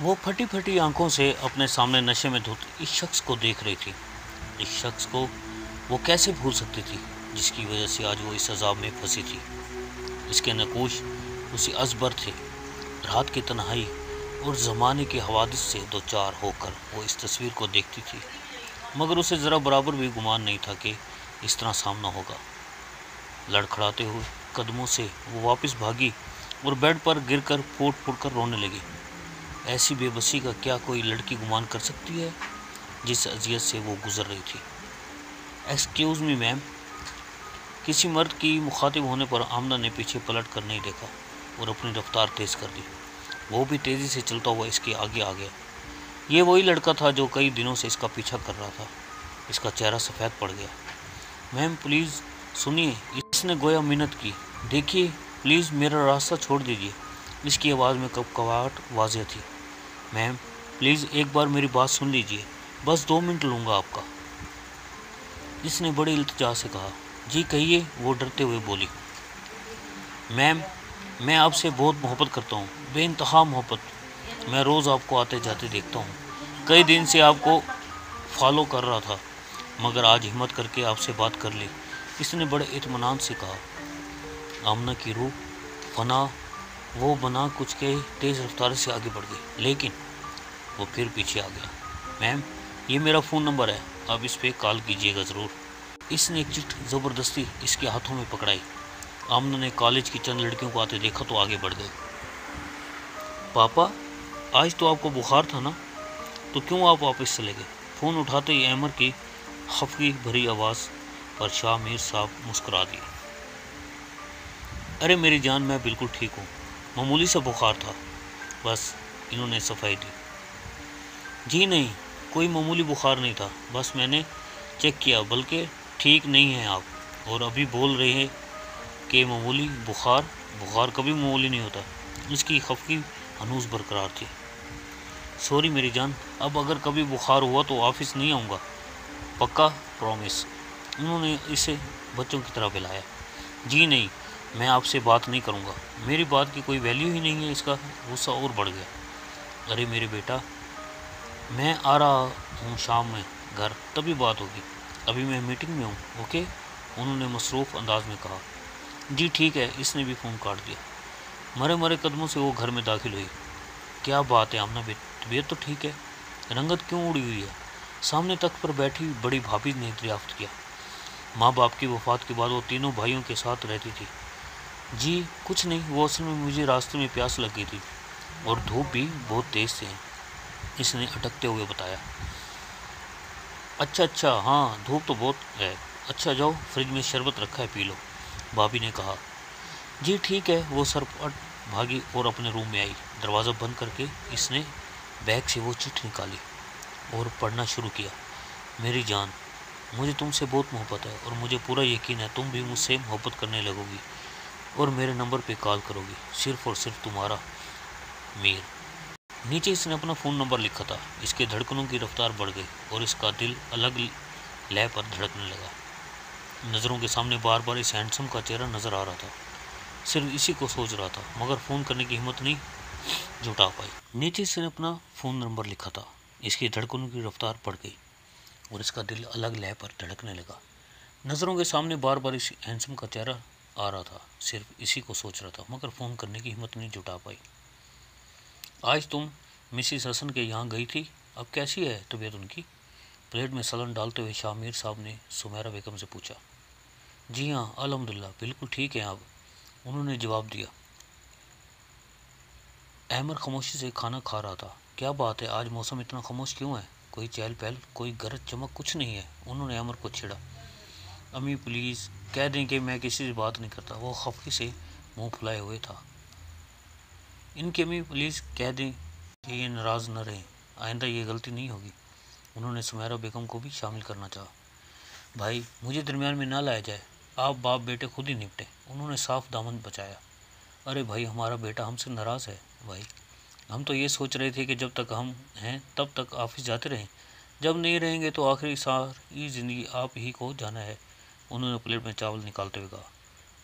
वो फटी फटी आंखों से अपने सामने नशे में धुत इस शख्स को देख रही थी। इस शख्स को वो कैसे भूल सकती थी जिसकी वजह से आज वो इस अजाब में फंसी थी। इसके नकूश उसी अजबर थे। रात की तन्हाई और ज़माने के हवादिस से दो चार होकर वो इस तस्वीर को देखती थी, मगर उसे ज़रा बराबर भी गुमान नहीं था कि इस तरह सामना होगा। लड़खड़ाते हुए कदमों से वो वापस भागी और बेड पर गिरकर फूट फूट कर रोने लगी। ऐसी बेबसी का क्या कोई लड़की गुमान कर सकती है जिस अजियत से वो गुजर रही थी। Excuse me ma'am. किसी मर्द की मुखातिब होने पर आमना ने पीछे पलट कर नहीं देखा और अपनी रफ्तार तेज़ कर दी। वो भी तेज़ी से चलता हुआ इसके आगे आ गया। ये वही लड़का था जो कई दिनों से इसका पीछा कर रहा था। इसका चेहरा सफ़ेद पड़ गया। मैम प्लीज़ सुनिए, इसने गोया मिन्नत की। देखिए प्लीज़ मेरा रास्ता छोड़ दीजिए। इसकी आवाज़ में कड़वाहट वाज़ेह थी। मैम प्लीज़ एक बार मेरी बात सुन लीजिए, बस 2 मिनट लूँगा आपका। इसने बड़ी इल्तिजा से कहा। जी कहिए, वो डरते हुए बोली। मैम मैं आपसे बहुत मोहब्बत करता हूँ, बेइंतहा मोहब्बत। मैं रोज़ आपको आते जाते देखता हूँ। कई दिन से आपको फॉलो कर रहा था, मगर आज हिम्मत करके आपसे बात कर ली। इसने बड़े इत्मीनान से कहा। आमना की रूह फना वो बना कुछ के तेज़ रफ्तार से आगे बढ़ गई, लेकिन वो फिर पीछे आ गया। मैम ये मेरा फ़ोन नंबर है, आप इस पर कॉल कीजिएगा ज़रूर। इसने एक चिट ज़बरदस्ती इसके हाथों में पकड़ाई। आमना ने कॉलेज की चंद लड़कियों को आते देखा तो आगे बढ़ गए। पापा आज तो आपको बुखार था ना, तो क्यों आप वापस चले गए? फ़ोन उठाते ही अहमर की खफगी भरी आवाज़ पर शाह मीर साहब मुस्कुरा दिए। अरे मेरी जान, मैं बिल्कुल ठीक हूँ, मामूली सा बुखार था बस। इन्होंने सफाई दी। जी नहीं, कोई मामूली बुखार नहीं था, बस मैंने चेक किया, बल्कि ठीक नहीं हैं आप, और अभी बोल रहे हैं कि मामूली बुखार। बुखार कभी मामूली नहीं होता। इसकी खफगी हनूस बरकरार थी। सॉरी मेरी जान, अब अगर कभी बुखार हुआ तो ऑफिस नहीं आऊँगा, पक्का, प्रॉमिस। उन्होंने इसे बच्चों की तरह बुलाया। जी नहीं, मैं आपसे बात नहीं करूँगा, मेरी बात की कोई वैल्यू ही नहीं है। इसका गुस्सा और बढ़ गया। अरे मेरे बेटा, मैं आ रहा हूँ शाम में घर, तभी बात होगी, अभी मैं मीटिंग में हूँ, ओके। उन्होंने मसरूफ़ अंदाज में कहा। जी ठीक है। इसने भी फ़ोन काट दिया। मरे मरे कदमों से वो घर में दाखिल हुई। क्या बात है आमना, तबीयत तो ठीक है, रंगत क्यों उड़ी हुई है? सामने तख्त पर बैठी बड़ी भाभी ने दरियाफ्त किया। माँ बाप की वफ़ात के बाद वो तीनों भाइयों के साथ रहती थी। जी कुछ नहीं, वो असल में मुझे रास्ते में प्यास लग गई थी और धूप भी बहुत तेज़ थी, इसने अटकते हुए बताया। अच्छा, हाँ धूप तो बहुत है। अच्छा जाओ, फ्रिज में शरबत रखा है, पी लो, भाभी ने कहा। जी ठीक है। वो सरपट भागी और अपने रूम में आई। दरवाज़ा बंद करके इसने बैग से वो चिट्ठी निकाली और पढ़ना शुरू किया। मेरी जान, मुझे तुमसे बहुत मोहब्बत है और मुझे पूरा यकीन है तुम भी मुझसे मोहब्बत करने लगोगी और मेरे नंबर पे कॉल करोगी, सिर्फ़ और सिर्फ तुम्हारा मीर। नीचे इसने अपना फ़ोन नंबर लिखा था। इसके धड़कनों की रफ्तार बढ़ गई और इसका दिल अलग लय पर धड़कने लगा। नज़रों के सामने बार बार इस हैंडसम का चेहरा नज़र आ रहा था। सिर्फ इसी को सोच रहा था, मगर फ़ोन करने की हिम्मत नहीं जुटा पाई। नीचे इसने अपना फ़ोन नंबर लिखा था। इसकी धड़कनों की रफ्तार बढ़ गई और इसका दिल अलग लय पर धड़कने लगा। नज़रों के सामने बार बार इस हैंडसम का चेहरा आ रहा था। सिर्फ इसी को सोच रहा था, मगर फ़ोन करने की हिम्मत नहीं जुटा पाई। आज तुम मिसिस हसन के यहाँ गई थी, अब कैसी है तबीयत उनकी? प्लेट में सलन डालते हुए शामिर साहब ने सुमेरा बेगम से पूछा। जी हाँ अल्हम्दुलिल्लाह, बिल्कुल ठीक है अब, उन्होंने जवाब दिया। अहमद खामोशी से खाना खा रहा था। क्या बात है, आज मौसम इतना खामोश क्यों है? कोई चहल पहल, कोई गरज चमक कुछ नहीं है। उन्होंने अमर को छेड़ा। अम्मी प्लीज़ कह दें कि मैं किसी से बात नहीं करता। वो खफी से मुंह फुलाए हुए था। इनकी अम्मी प्लीज़ कह दें कि ये नाराज़ न रहें, आइंदा ये गलती नहीं होगी। उन्होंने सुमेरा बेगम को भी शामिल करना चाहा। भाई मुझे दरमियान में ना लाया जाए, आप बाप बेटे खुद ही निपटे। उन्होंने साफ दामन बचाया। अरे भाई हमारा बेटा हमसे नाराज़ है भाई, हम तो ये सोच रहे थे कि जब तक हम हैं तब तक ऑफिस जाते रहें, जब नहीं रहेंगे तो आखिरी सारी ज़िंदगी आप ही को जाना है। उन्होंने प्लेट में चावल निकालते हुए कहा।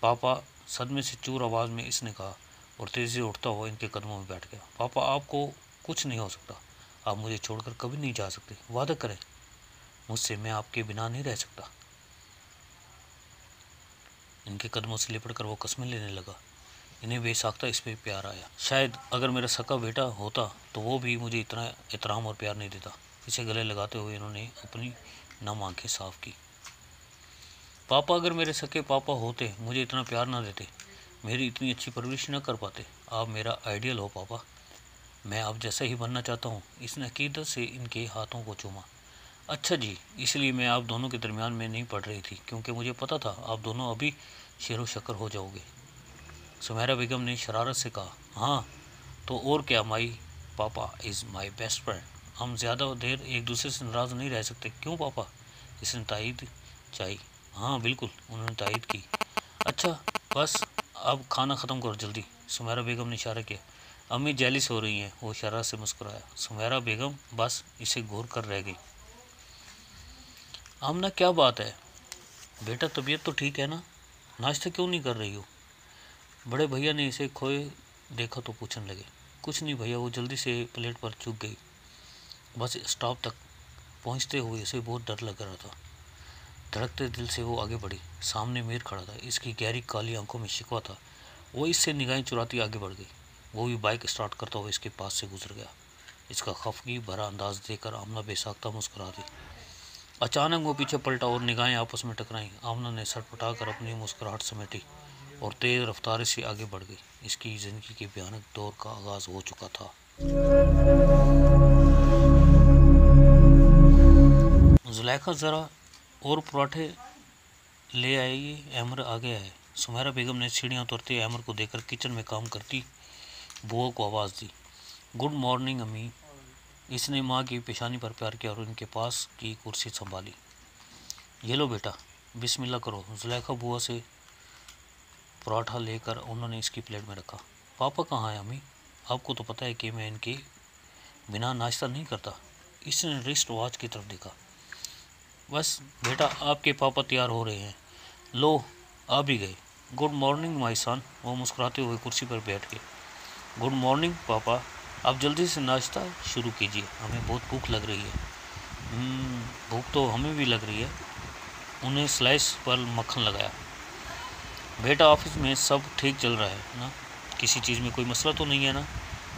पापा, सदमे से चूर आवाज़ में इसने कहा और तेज़ी से उठता हुआ इनके कदमों में बैठ गया। पापा आपको कुछ नहीं हो सकता। आप मुझे छोड़कर कभी नहीं जा सकते, वादा करें मुझसे, मैं आपके बिना नहीं रह सकता। इनके कदमों से लिपट कर वो कस्में लेने लगा। इन्हें बेसाख्ता इस पर प्यार आया। शायद अगर मेरा सका बेटा होता तो वो भी मुझे इतना एहतराम और प्यार नहीं देता। इसे गले लगाते हुए इन्होंने अपनी नम आंखें साफ की। पापा, अगर मेरे सके पापा होते, मुझे इतना प्यार ना देते, मेरी इतनी अच्छी परवरिश न कर पाते। आप मेरा आइडियल हो पापा, मैं आप जैसा ही बनना चाहता हूँ। इसने अकीदत से इनके हाथों को चूमा। अच्छा जी, इसलिए मैं आप दोनों के दरमियान में नहीं पड़ रही थी, क्योंकि मुझे पता था आप दोनों अभी शेरो शक्कर हो जाओगे। सुमेरा बेगम ने शरारत से कहा। हाँ तो और क्या, माई पापा इज़ माई बेस्ट फ्रेंड। हम ज़्यादा देर एक दूसरे से नाराज़ नहीं रह सकते, क्यों पापा? इसने तायद चाहिए। हाँ बिल्कुल, उन्होंने तायद की। अच्छा बस अब खाना ख़त्म करो जल्दी, सुमेरा बेगम ने इशारा किया। अम्मी जेलिस हो रही हैं, वो शरारत से मुस्कुराया। सुमेरा बेगम बस इसे घूर कर रह गई। आमना, क्या बात है बेटा, तबीयत तो ठीक है ना? नाश्ता क्यों नहीं कर रही हो? बड़े भैया ने इसे खोए देखा तो पूछने लगे। कुछ नहीं भैया, वो जल्दी से प्लेट पर चूक गई। बस स्टॉप तक पहुंचते हुए इसे बहुत डर लग रहा था। धड़कते दिल से वो आगे बढ़ी। सामने मीर खड़ा था, इसकी गहरी काली आंखों में शिकवा था। वो इससे निगाहें चुराती आगे बढ़ गई। वो भी बाइक स्टार्ट करता हुआ इसके पास से गुजर गया। इसका खफगी भरा अंदाज देखकर आमना बेसाख्ता मुस्कुरा दी। अचानक वो पीछे पलटा और निगाहें आपस में टकराईं। आमना ने सटपटा कर अपनी मुस्कुराहट समेटी और तेज रफ्तार से आगे बढ़ गई। इसकी जिंदगी के भयानक दौर का आगाज हो चुका था। जुलेखा, ज़रा और पराठे ले आइए, अहमर आ गया है। सुमेरा बेगम ने सीढ़ियाँ उतरते अहमर को देखकर किचन में काम करती बुआ को आवाज़ दी। गुड मॉर्निंग अम्मी। इसने माँ की पेशानी पर प्यार किया और इनके पास की कुर्सी संभाली। ये लो बेटा, बिस्मिल्लाह करो। जुलेखा बुआ से पराठा लेकर उन्होंने इसकी प्लेट में रखा। पापा कहाँ है अम्मी? आपको तो पता है कि मैं इनके बिना नाश्ता नहीं करता। इसने रिस्ट वॉच की तरफ देखा। बस बेटा, आपके पापा तैयार हो रहे हैं, लो आ भी गए। Good morning my son. वो मुस्कुराते हुए कुर्सी पर बैठ गए। गुड मॉर्निंग पापा, आप जल्दी से नाश्ता शुरू कीजिए, हमें बहुत भूख लग रही है। भूख तो हमें भी लग रही है। उन्हें स्लाइस पर मक्खन लगाया। बेटा, ऑफिस में सब ठीक चल रहा है ना? किसी चीज़ में कोई मसला तो नहीं है ना?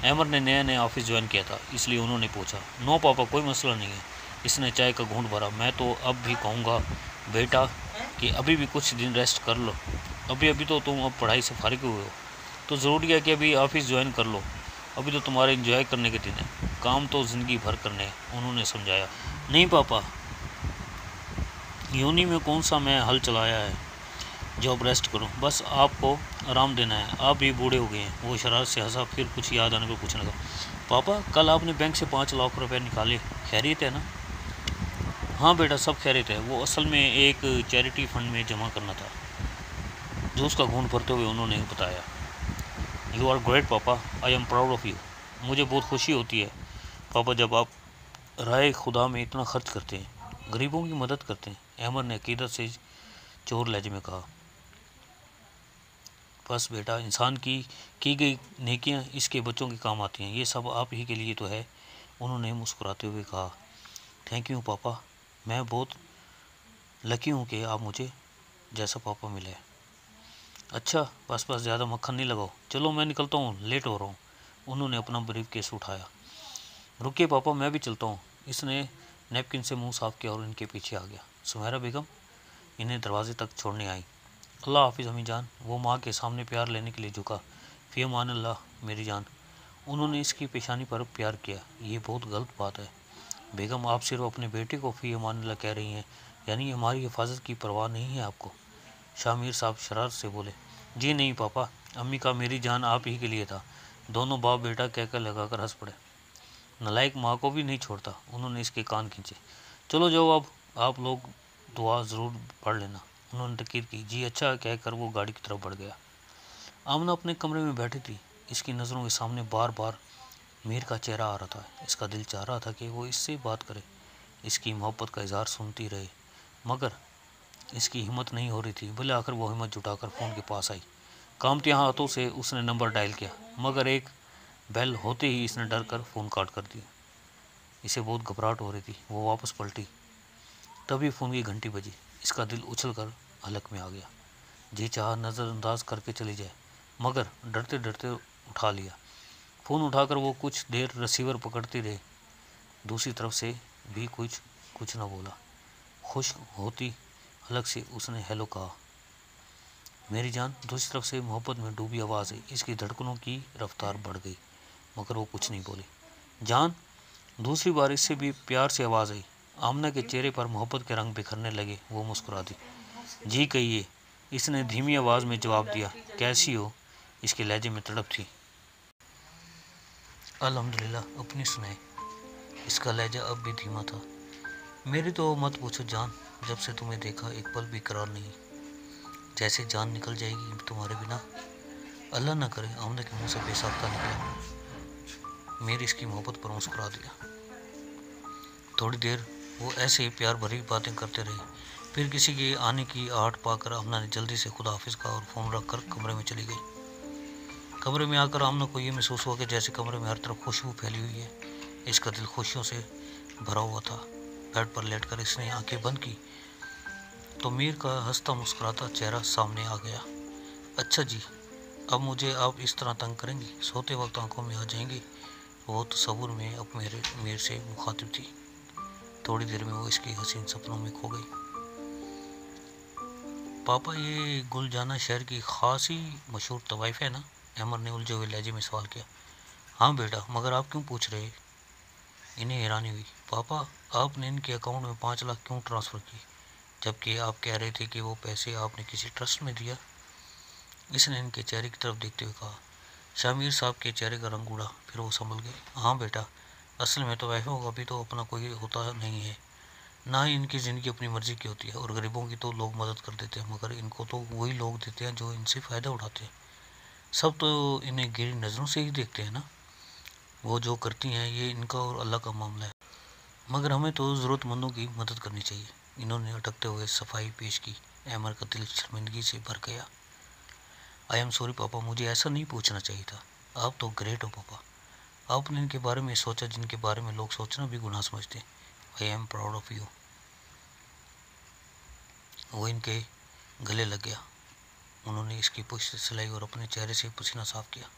अहमर ने नया नया ऑफिस ज्वाइन किया था, इसलिए उन्होंने पूछा। नो पापा, कोई मसला नहीं है। इसने चाय का घूंट भरा। मैं तो अब भी कहूँगा बेटा कि अभी भी कुछ दिन रेस्ट कर लो। अभी तो तुम अब पढ़ाई से फारिग हुए हो, तो ज़रूरी है कि अभी ऑफिस ज्वाइन कर लो। अभी तो तुम्हारे एंजॉय करने के दिन है, काम तो ज़िंदगी भर करने हैं, उन्होंने समझाया। नहीं पापा, यूनी में कौन सा मैं हल चलाया है जो अब रेस्ट करूं? बस आपको आराम देना है, आप भी बूढ़े हो गए हैं। वो शरारत से हंसा, फिर कुछ याद आने पर पूछने लगा। पापा, कल आपने बैंक से 5 लाख रुपए निकाले, खैरियत है ना? हाँ बेटा, सब खैरियत है। वो असल में एक चैरिटी फंड में जमा करना था। जूस का घूंट भरते हुए उन्होंने बताया। यू आर ग्रेट पापा, I am proud of you. मुझे बहुत खुशी होती है पापा जब आप राय खुदा में इतना खर्च करते हैं, गरीबों की मदद करते हैं। अहमद ने अकीदत से चोर लहजे में कहा। बस बेटा, इंसान की गई नेकियां इसके बच्चों के काम आती हैं, ये सब आप ही के लिए तो है, उन्होंने मुस्कुराते हुए कहा। थैंक यू पापा, मैं बहुत लकी हूँ कि आप मुझे जैसा पापा मिले। अच्छा बस ज़्यादा मक्खन नहीं लगाओ, चलो मैं निकलता हूँ, लेट हो रहा हूँ। उन्होंने अपना ब्रीफ केस उठाया। रुकिए पापा, मैं भी चलता हूँ। इसने नैपकिन से मुंह साफ किया और इनके पीछे आ गया। सुमेरा बेगम इन्हें दरवाजे तक छोड़ने आई। अल्लाह हाफिज़ अम्मी जान। वो माँ के सामने प्यार लेने के लिए झुका। फ़ी अमान अल्लाह मेरी जान। उन्होंने इसकी पेशानी पर प्यार किया। ये बहुत गलत बात है बेगम, आप सिर्फ अपने बेटे को फ़ी अमान अल्लाह कह रही हैं, यानी हमारी हिफाजत की परवाह नहीं है आपको? शामिर साहब शरारत से बोले। जी नहीं पापा, अम्मी का मेरी जान आप ही के लिए था। दोनों बाप बेटा कहकर लगाकर हंस पड़े। नलायक माँ को भी नहीं छोड़ता। उन्होंने इसके कान खींचे। चलो जाओ, अब आप लोग दुआ ज़रूर पढ़ लेना, उन्होंने तकीद की। जी अच्छा कहकर वो गाड़ी की तरफ बढ़ गया। आमना अपने कमरे में बैठी थी। इसकी नज़रों के सामने बार बार मीर का चेहरा आ रहा था। इसका दिल चाह रहा था कि वो इससे बात करे, इसकी मोहब्बत का इजहार सुनती रहे, मगर इसकी हिम्मत नहीं हो रही थी। भले आकर वो हिम्मत जुटाकर फ़ोन के पास आई। कामती हाथों से उसने नंबर डायल किया, मगर एक बेल होते ही इसने डर कर फ़ोन काट कर दिया। इसे बहुत घबराहट हो रही थी। वो वापस पलटी, तभी फ़ोन की घंटी बजी। इसका दिल उछल कर हलक में आ गया। जी चाह नज़रअंदाज करके चली जाए, मगर डरते डरते उठा लिया। फ़ोन उठाकर वो कुछ देर रिसीवर पकड़ती रही। दूसरी तरफ से भी कुछ न बोला। खुश होती हलक से उसने हेलो कहा। मेरी जान। दूसरी तरफ से मोहब्बत में डूबी आवाज़ आई। इसकी धड़कनों की रफ्तार बढ़ गई, मगर वो कुछ नहीं बोली। जान। दूसरी बार इससे भी प्यार से आवाज़ आई। आमना के चेहरे पर मोहब्बत के रंग बिखरने लगे। वो मुस्कुरा दी। जी कहिए, इसने धीमी आवाज़ में जवाब दिया। कैसी हो? इसके लहजे में तड़प थी। अल्हम्दुलिल्लाह, अपनी सुनाए। इसका लहजा अब भी धीमा था। मेरी तो मत पूछो जान, जब से तुम्हें देखा एक पल भी करार नहीं, जैसे जान निकल जाएगी तुम्हारे बिना। अल्लाह न करे आमना के मुंह से बेसाख्ता निकला। मेरी इसकी मोहब्बत पर मुस्कुरा दिया। थोड़ी देर वो ऐसे ही प्यार भरी बातें करते रहे। फिर किसी के आने की आहट पाकर आमना ने जल्दी से खुदा हाफिज कहा और फ़ोन रखकर कमरे में चली गई। कमरे में आकर आमना को ये महसूस हुआ कि जैसे कमरे में हर तरफ खुशबू फैली हुई है। इसका दिल खुशियों से भरा हुआ था। बेड पर लेटकर इसने आंखें बंद की तो मीर का हंसता मुस्कुराता चेहरा सामने आ गया। अच्छा जी, अब मुझे आप इस तरह तंग करेंगी? सोते वक्त आंखों में आ जाएंगे। वो तसव्वुर में अब मीर से मुखातिब थी। थोड़ी देर में वो इसके हसीन सपनों में खो गई। पापा, ये गुलजाना शहर की खास ही मशहूर तवाइफ है ना? अहमद ने उलझे हुए लहजे में सवाल किया। हाँ बेटा, मगर आप क्यों पूछ रहे? इन्हें हैरानी हुई। पापा, आपने इनके अकाउंट में 5 लाख क्यों ट्रांसफ़र किए, जबकि आप कह रहे थे कि वो पैसे आपने किसी ट्रस्ट में दिया? इसने इनके चेहरे की तरफ देखते हुए कहा। शामिर साहब के चेहरे का रंग उड़ा। फिर वो संभल गए। हाँ बेटा, असल में तो वैफों का भी तो अपना कोई होता नहीं है, ना ही इनकी ज़िंदगी अपनी मर्जी की होती है। और गरीबों की तो लोग मदद कर देते हैं, मगर इनको तो वही लोग देते हैं जो इनसे फ़ायदा उठाते हैं। सब तो इन्हें गिरी नज़रों से ही देखते हैं ना। वो जो करती हैं ये इनका और अल्लाह का मामला है, मगर हमें तो ज़रूरतमंदों की मदद करनी चाहिए। इन्होंने अटकते हुए सफाई पेश की। अहमद का दिल शर्मिंदगी से भर गया। आई एम सॉरी पापा, मुझे ऐसा नहीं पूछना चाहिए था। आप तो ग्रेट हो पापा। आपने इनके बारे में सोचा जिनके बारे में लोग सोचना भी गुनाह समझते हैं। I am proud of you. वो इनके गले लग गया। उन्होंने इसकी पुश्त सिलाई और अपने चेहरे से पसीना साफ किया।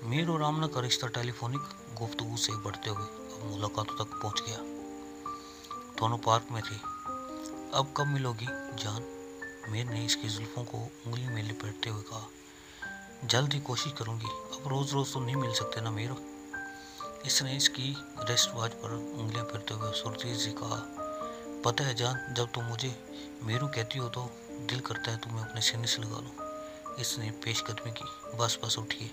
मीर और आमना का रिश्ता टेलीफोनिक गुफ्तगू से बढ़ते हुए अब मुलाकातों तक पहुंच गया। दोनों पार्क में थे। अब कब मिलोगी जान? मीर ने इसकी जुल्फों को उंगली में लपेटते हुए कहा। जल्द ही कोशिश करूंगी। अब रोज़ रोज़ तो नहीं मिल सकते ना मीर। इसने इसकी रेस्ट वॉच पर उंगलियां फेरते हुए सुरती से कहा। पता है जान, जब तुम मुझे मीरू कहती हो तो दिल करता है तुम्हें अपने सीने से लगा लूं। इसने पेशकदमी की। बस बस उठिए।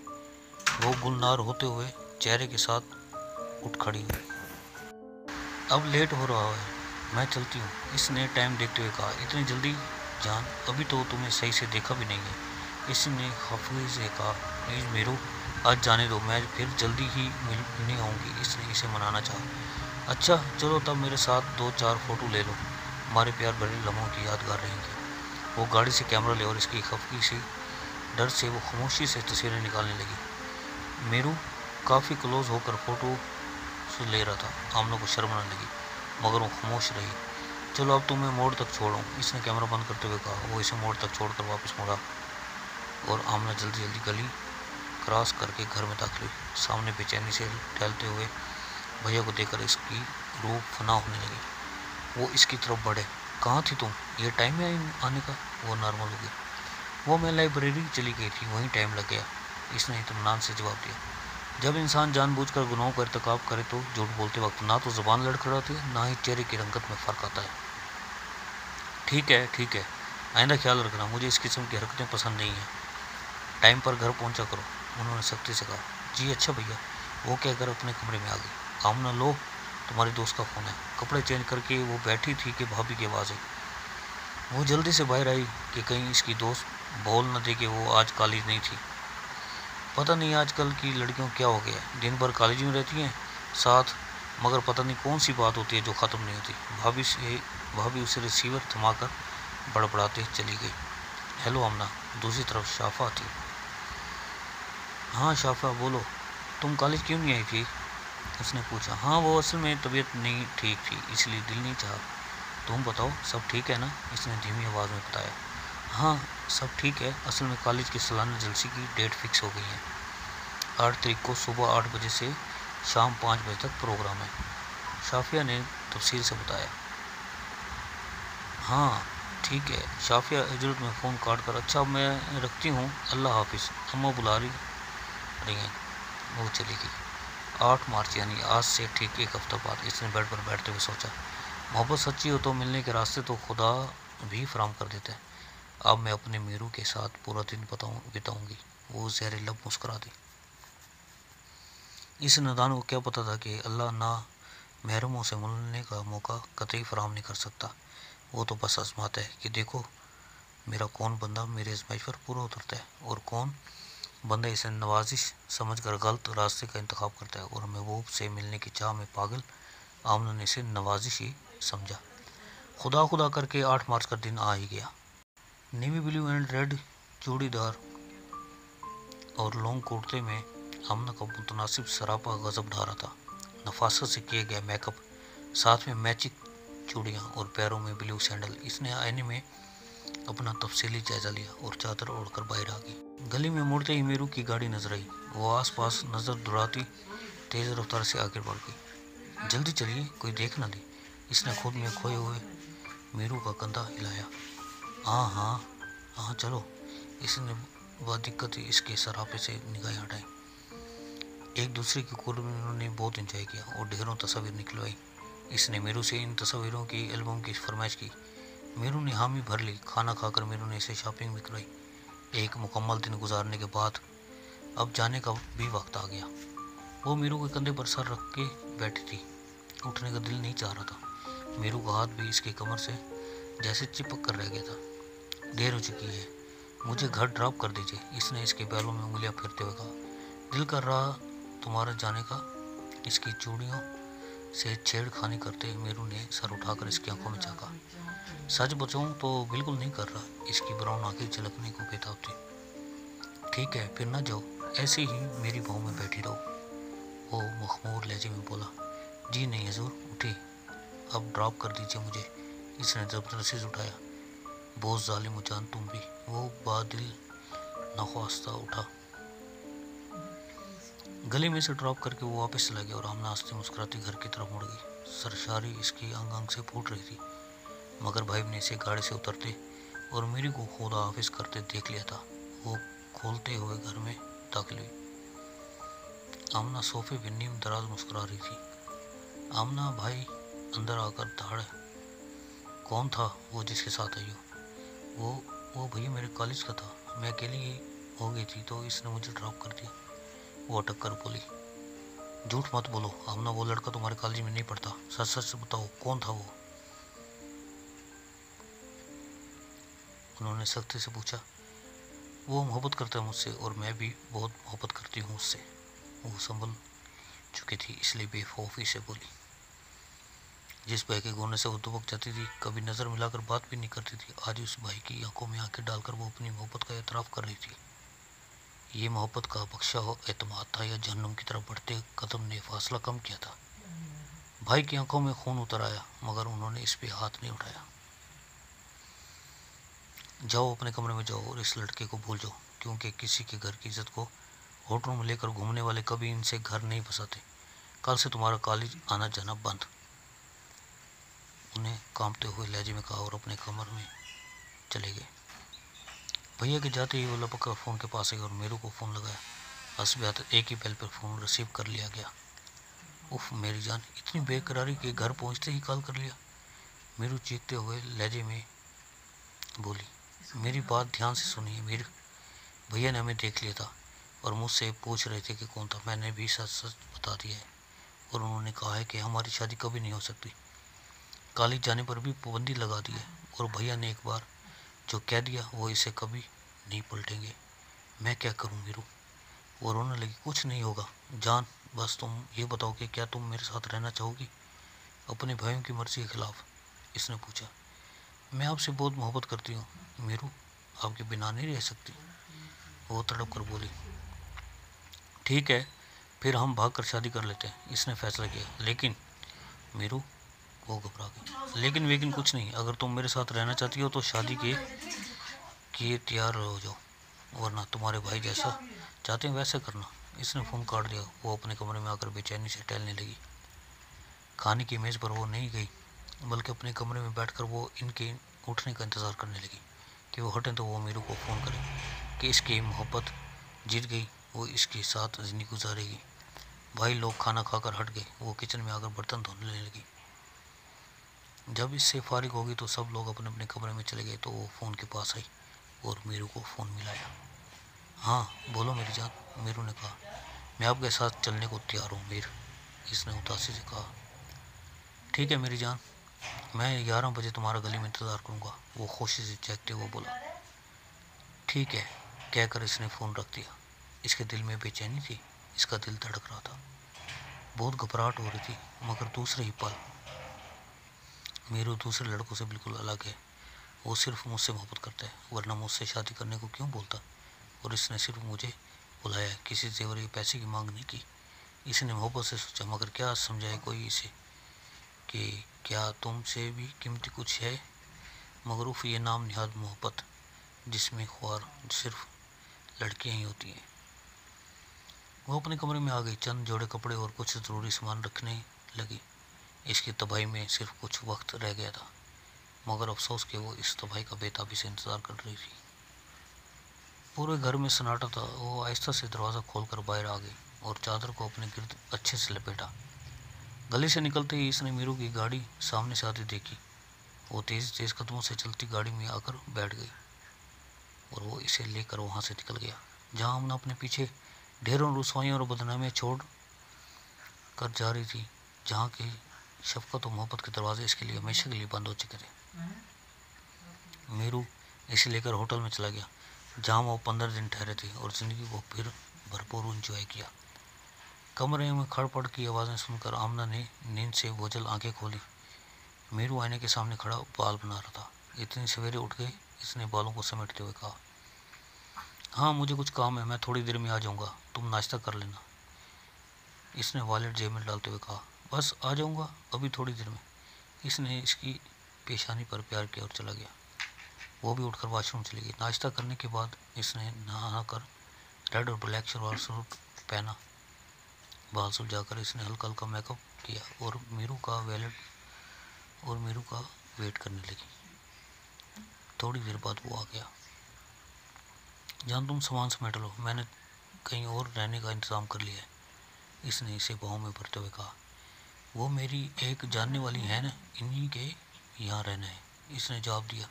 वो गुलनार होते हुए चेहरे के साथ उठ खड़ी हुई। अब लेट हो रहा है, मैं चलती हूँ। इसने टाइम देखते हुए कहा। इतनी जल्दी जान? अभी तो तुम्हें सही से देखा भी नहीं है। इसने खफी से कहा। प्लीज़ मीरू, आज जाने दो, मैं फिर जल्दी ही मिलने आऊँगी। इसने इसे मनाना चाहा। अच्छा चलो, तब मेरे साथ 2-4 फ़ोटो ले लो, हमारे प्यार भरे लम्हों की यादगार रहेंगी। वो गाड़ी से कैमरा ले और इसकी खफी से डर से वो खामोशी से तस्वीरें निकालने लगी। मीरू काफ़ी क्लोज होकर फ़ोटो ले रहा था। आमना को शर्म आने लगी, मगर वो खामोश रही। चलो अब तुम्हें मोड़ तक छोड़ूं, इसने कैमरा बंद करते हुए कहा। वो इसे मोड़ तक छोड़कर वापस मुड़ा और आमना जल्दी जल्दी गली क्रॉस करके घर में दाखिल हुई। सामने बेचैनी से टहलते हुए भैया को देखकर इसकी रूह फना होने लगी। वो इसकी तरफ बढ़े। कहाँ थी तुम? ये टाइम है आने का? वो नॉर्मल हो गई। वो मैं लाइब्रेरी चली गई थी, वहीं टाइम लग गया। इसने इत्मीनान से जवाब दिया। जब इंसान जानबूझकर गुनाहों का इर्तिकाब करे तो झूठ बोलते वक्त ना तो ज़ुबान लड़खड़ाती है, ना ही चेहरे की रंगत में फ़र्क आता है। ठीक है, आइंदा ख्याल रखना, मुझे इस किस्म की हरकतें पसंद नहीं हैं। टाइम पर घर पहुंचा करो, उन्होंने सख्ती से कहा। जी अच्छा भैया। वो कहकर अपने कमरे में आ गई। आमना, लो तुम्हारे दोस्त का फ़ोन है। कपड़े चेंज करके वो बैठी थी कि भाभी की आवाज़ आई। वो जल्दी से बाहर आई कि कहीं इसकी दोस्त बोल न दे कि वो आज कॉलेज नहीं थी। पता नहीं आजकल की लड़कियों क्या हो गया, दिन भर कॉलेज में रहती हैं साथ, मगर पता नहीं कौन सी बात होती है जो ख़त्म नहीं होती। भाभी उसे रिसीवर थमाकर बड़बड़ाते चली गई। हेलो आमना। दूसरी तरफ शाफा थी। हाँ शाफा बोलो, तुम कॉलेज क्यों नहीं आई थी? उसने पूछा। हाँ वो असल में तबीयत नहीं ठीक थी, इसलिए दिल नहीं चाहा। तुम बताओ सब ठीक है ना? इसने धीमी आवाज़ में बताया। हाँ सब ठीक है, असल में कॉलेज की सालाना जलसे की डेट फिक्स हो गई है। 8 तारीख को सुबह 8 बजे से शाम 5 बजे तक प्रोग्राम है, शाफिया ने तफसील से बताया। हाँ ठीक है, शाफिया हजरत में फ़ोन काट कर, अच्छा अब मैं रखती हूँ, अल्लाह हाफिज़, अम्मा बुला रही हैं। वो चली गई। 8 मार्च यानी आज से ठीक एक हफ्ता बाद इसने बेड पर बैठते हुए सोचा, मोहब्बत सच्ची हो तो मिलने के रास्ते तो खुदा भी फराम कर देता है। अब मैं अपने मीरू के साथ पूरा दिन बिताऊंगी। वो जहरे लब मुस्कुरा दी। इस नादान को क्या पता था कि अल्लाह ना महरमों से मिलने का मौका कतई फराम नहीं कर सकता। वो तो बस आजमाता है कि देखो मेरा कौन बंदा मेरे आजमाइश पर पूरा उतरता है और कौन बंदा इसे नवाजिश समझकर गलत रास्ते का इंतखाब करता है। और महबूब से मिलने की चाह में पागल आमना ने इसे नवाजिश ही समझा। खुदा खुदा करके 8 मार्च का दिन आ ही गया। Navy blue and red churidar और लॉन्ग कुर्ते में आमना का मुतनासिब सरापा गजब ढा रहा था। नफासत से किया गया मेकअप, साथ में मैचिंग चूड़ियाँ और पैरों में ब्लू सैंडल। इसने आईने में अपना तफसीली जायजा लिया और चादर ओढ़कर बाहर आ गई। गली में मुड़ते ही मीरू की गाड़ी नजर आई। वो आसपास नजर दुराती तेज रफ्तार से आगे बढ़ गई। जल्दी चलिए, कोई देख न ले। इसने खुद में खोए हुए मीरू का कंधा हिलाया। हाँ हाँ हाँ चलो। इसने बदिक्कत इसके सरापे से निगाहें हटाई। एक दूसरे की कुर्ब में उन्होंने बहुत एंजॉय किया और ढेरों तस्वीर निकलवाई। इसने मीरू से इन तस्वीरों की एल्बम की फरमाइश की। मीरू ने हामी भर ली। खाना खाकर मीरू ने इसे शॉपिंग भी कराई। एक मुकम्मल दिन गुजारने के बाद अब जाने का भी वक्त आ गया। वो मीरू के कंधे पर सर रख के बैठी थी। उठने का दिल नहीं चाह रहा था। मीरू का हाथ भी इसके कमर से जैसे चिपक कर रह गया था। देर हो चुकी है, मुझे घर ड्रॉप कर दीजिए, इसने इसके बैलों में उंगलियां फेरते हुए कहा। दिल कर रहा तुम्हारा जाने का। इसकी चूड़ियों से छेड़खानी करते मीरू ने सर उठाकर इसकी आंखों में झांका। सच बचाऊं तो बिल्कुल नहीं कर रहा। इसकी ब्राउन आंखें झलकने को बेताब थी। ठीक है फिर ना जाओ, ऐसे ही मेरी बाहों में बैठी रहो। वो मखमूर लहजे में बोला। जी नहीं हजूर, उठे, अब ड्रॉप कर दीजिए मुझे। इसने जबरदस्ती से उठाया। बहुत जालिम जान तुम भी। वो बादिल नख्वास्ता उठा। गली में से ड्रॉप करके वो वापस चला गया और आमना हंसती मुस्कुराती घर की तरफ मुड़ गई। सरशारी इसकी अंग अंग से फूट रही थी, मगर भाई ने इसे गाड़ी से उतरते और मीरी को खुदा हाफिज करते देख लिया था। वो खोलते हुए घर में दाखिल हुई। आमना सोफे पे नीम दराज मुस्कुरा रही थी। आमना भाई अंदर आकर दहाड़े। कौन था वो जिसके साथ आई हो? वो भैया मेरे कॉलेज का था, मैं अकेली ही हो गई थी तो इसने मुझे ड्रॉप कर दिया। वो अटक कर बोली। झूठ मत बोलो आमना, वो लड़का तुम्हारे कॉलेज में नहीं पढ़ता। सच सच बताओ कौन था वो? उन्होंने सख्ती से पूछा। वो मोहब्बत करता है मुझसे और मैं भी बहुत मोहब्बत करती हूँ उससे। वो संभल चुकी थी इसलिए बेखौफी से बोली। जिस भाई के गोने से वो दुबक जाती थी, कभी नज़र मिलाकर बात भी नहीं करती थी, आज उस भाई की आंखों में आंखें डालकर वो अपनी मोहब्बत का एतराफ़ कर रही थी। ये मोहब्बत का बख्शा हो एतमाद था या जहन्नुम की तरफ बढ़ते कदम ने फासला कम किया था। भाई की आंखों में खून उतर आया, मगर उन्होंने इस पे हाथ नहीं उठाया। जाओ अपने कमरे में जाओ और इस लड़के को भूल जाओ, क्योंकि किसी के घर की इज्जत को होटलों में लेकर घूमने वाले कभी इनसे घर नहीं बसाते। कल से तुम्हारा कॉलेज आना जाना बंद। उन्हें कांपते हुए लहजे में कहा और अपने कमरे में चले गए। भैया के जाते ही वो लपक कर फ़ोन के पास आई और मेरू को फ़ोन लगाया। हंस एक ही बेल पर फ़ोन रिसीव कर लिया गया। उफ मेरी जान, इतनी बेकरारी कि घर पहुंचते ही कॉल कर लिया। मेरू चीखते हुए लहजे में बोली। मेरी बात ध्यान से सुनिए मीर, भैया ने हमें देख लिया था और मुझसे पूछ रहे थे कि कौन था। मैंने भी सच सच बता दिया है और उन्होंने कहा है कि हमारी शादी कभी नहीं हो सकती। कॉलेज जाने पर भी पाबंदी लगा दी है और भैया ने एक बार जो कह दिया वो इसे कभी नहीं पलटेंगे। मैं क्या करूं मीरू? वो रोने लगी। कुछ नहीं होगा जान, बस तुम ये बताओ कि क्या तुम मेरे साथ रहना चाहोगी अपने भाइयों की मर्जी के खिलाफ? इसने पूछा। मैं आपसे बहुत मोहब्बत करती हूँ मीरू, आपके बिना नहीं रह सकती। वो तड़प कर बोली, ठीक है फिर हम भाग कर शादी कर लेते हैं, इसने फैसला किया। लेकिन मीरू, वो घबरा गई। लेकिन कुछ नहीं, अगर तुम मेरे साथ रहना चाहती हो तो शादी के किए तैयार हो जाओ, वरना तुम्हारे भाई जैसा चाहते हैं वैसा करना। इसने फ़ोन काट दिया। वो अपने कमरे में आकर बेचैनी से टहलने लगी। खाने की मेज़ पर वो नहीं गई, बल्कि अपने कमरे में बैठकर वो इनके उठने का इंतज़ार करने लगी कि वो हटें तो वो मीरू को फ़ोन करे कि इसकी मोहब्बत जीत गई, वो इसके साथ ज़िंदगी गुजारेगी। भाई लोग खाना खाकर हट गए। वो किचन में आकर बर्तन धोने लगी। जब इससे फारिग होगी तो सब लोग अपने अपने कमरे में चले गए तो वो फ़ोन के पास आई और मीरू को फ़ोन मिलाया। हाँ बोलो मेरी जान, मीरू ने कहा। मैं आपके साथ चलने को तैयार हूँ मीर, इसने उदासी से कहा। ठीक है मेरी जान, मैं 11 बजे तुम्हारा गली में इंतज़ार करूँगा, वो खुशी से चहकते हुए बोला। ठीक है कहकर इसने फ़ोन रख दिया। इसके दिल में बेचैनी थी, इसका दिल धड़क रहा था, बहुत घबराहट हो रही थी। मगर दूसरे ही पल मीरू दूसरे लड़कों से बिल्कुल अलग है। वो सिर्फ मुझसे मोहब्बत करता है, वरना मुझसे शादी करने को क्यों बोलता। और इसने सिर्फ मुझे बुलाया है, किसी जेवर या पैसे की मांग नहीं की। इसने मोहब्बत से सोचा, मगर क्या समझाए कोई इसे कि क्या तुमसे भी कीमती कुछ है। मगर उफ, ये नाम निहाद मोहब्बत जिसमें ख्वार सिर्फ लड़कियां ही होती हैं। वो अपने कमरे में आ गई, चंद जोड़े कपड़े और कुछ ज़रूरी सामान रखने लगी। इसकी तबाही में सिर्फ कुछ वक्त रह गया था, मगर अफसोस कि वो इस तबाही का बेताबी से इंतज़ार कर रही थी। पूरे घर में सन्नाटा था। वो आहिस्ता से दरवाज़ा खोलकर बाहर आ गई और चादर को अपने गिर्द अच्छे से लपेटा। गली से निकलते ही इसने मीरू की गाड़ी सामने से आती देखी। वो तेज़ तेज़ कदमों से चलती गाड़ी में आकर बैठ गई और वो इसे लेकर वहाँ से निकल गया, जहाँ हमने अपने पीछे ढेरों रुसवाइयों और बदनामियाँ छोड़ कर जा रही थी, जहाँ की शफकत और मोहब्बत के दरवाजे इसके लिए हमेशा के लिए बंद हो चुके थे। मीरू इसे लेकर होटल में चला गया, जहाँ वो 15 दिन ठहरे थे और ज़िंदगी को फिर भरपूर इंजॉय किया। कमरे में खड़पड़ की आवाज़ें सुनकर आमना ने नींद से बोझल आंखें खोली। मीरू आईने के सामने खड़ा बाल बना रहा था। इतनी सवेरे उठ गए, इसने बालों को समेटते हुए कहा। हाँ मुझे कुछ काम है, मैं थोड़ी देर में आ जाऊँगा, तुम नाश्ता कर लेना, इसने वॉलेट जेब में डालते हुए कहा। बस आ जाऊँगा अभी थोड़ी देर में, इसने इसकी पेशानी पर प्यार किया और चला गया। वो भी उठकर वॉशरूम चली गई। नाश्ता करने के बाद इसने नहा कर रेड और ब्लैक शलवार सूट पहना। बाल सुलझाकर इसने हल्का हल्का मेकअप किया और मीरू का वेट करने लगी। थोड़ी देर बाद वो आ गया। जान तुम सामान समेट लो, मैंने कहीं और रहने का इंतज़ाम कर लिया है, इसने इसे बाहों में भरते हुए कहा। वो मेरी एक जानने वाली है ना, इन्हीं के यहाँ रहना है, इसने जवाब दिया।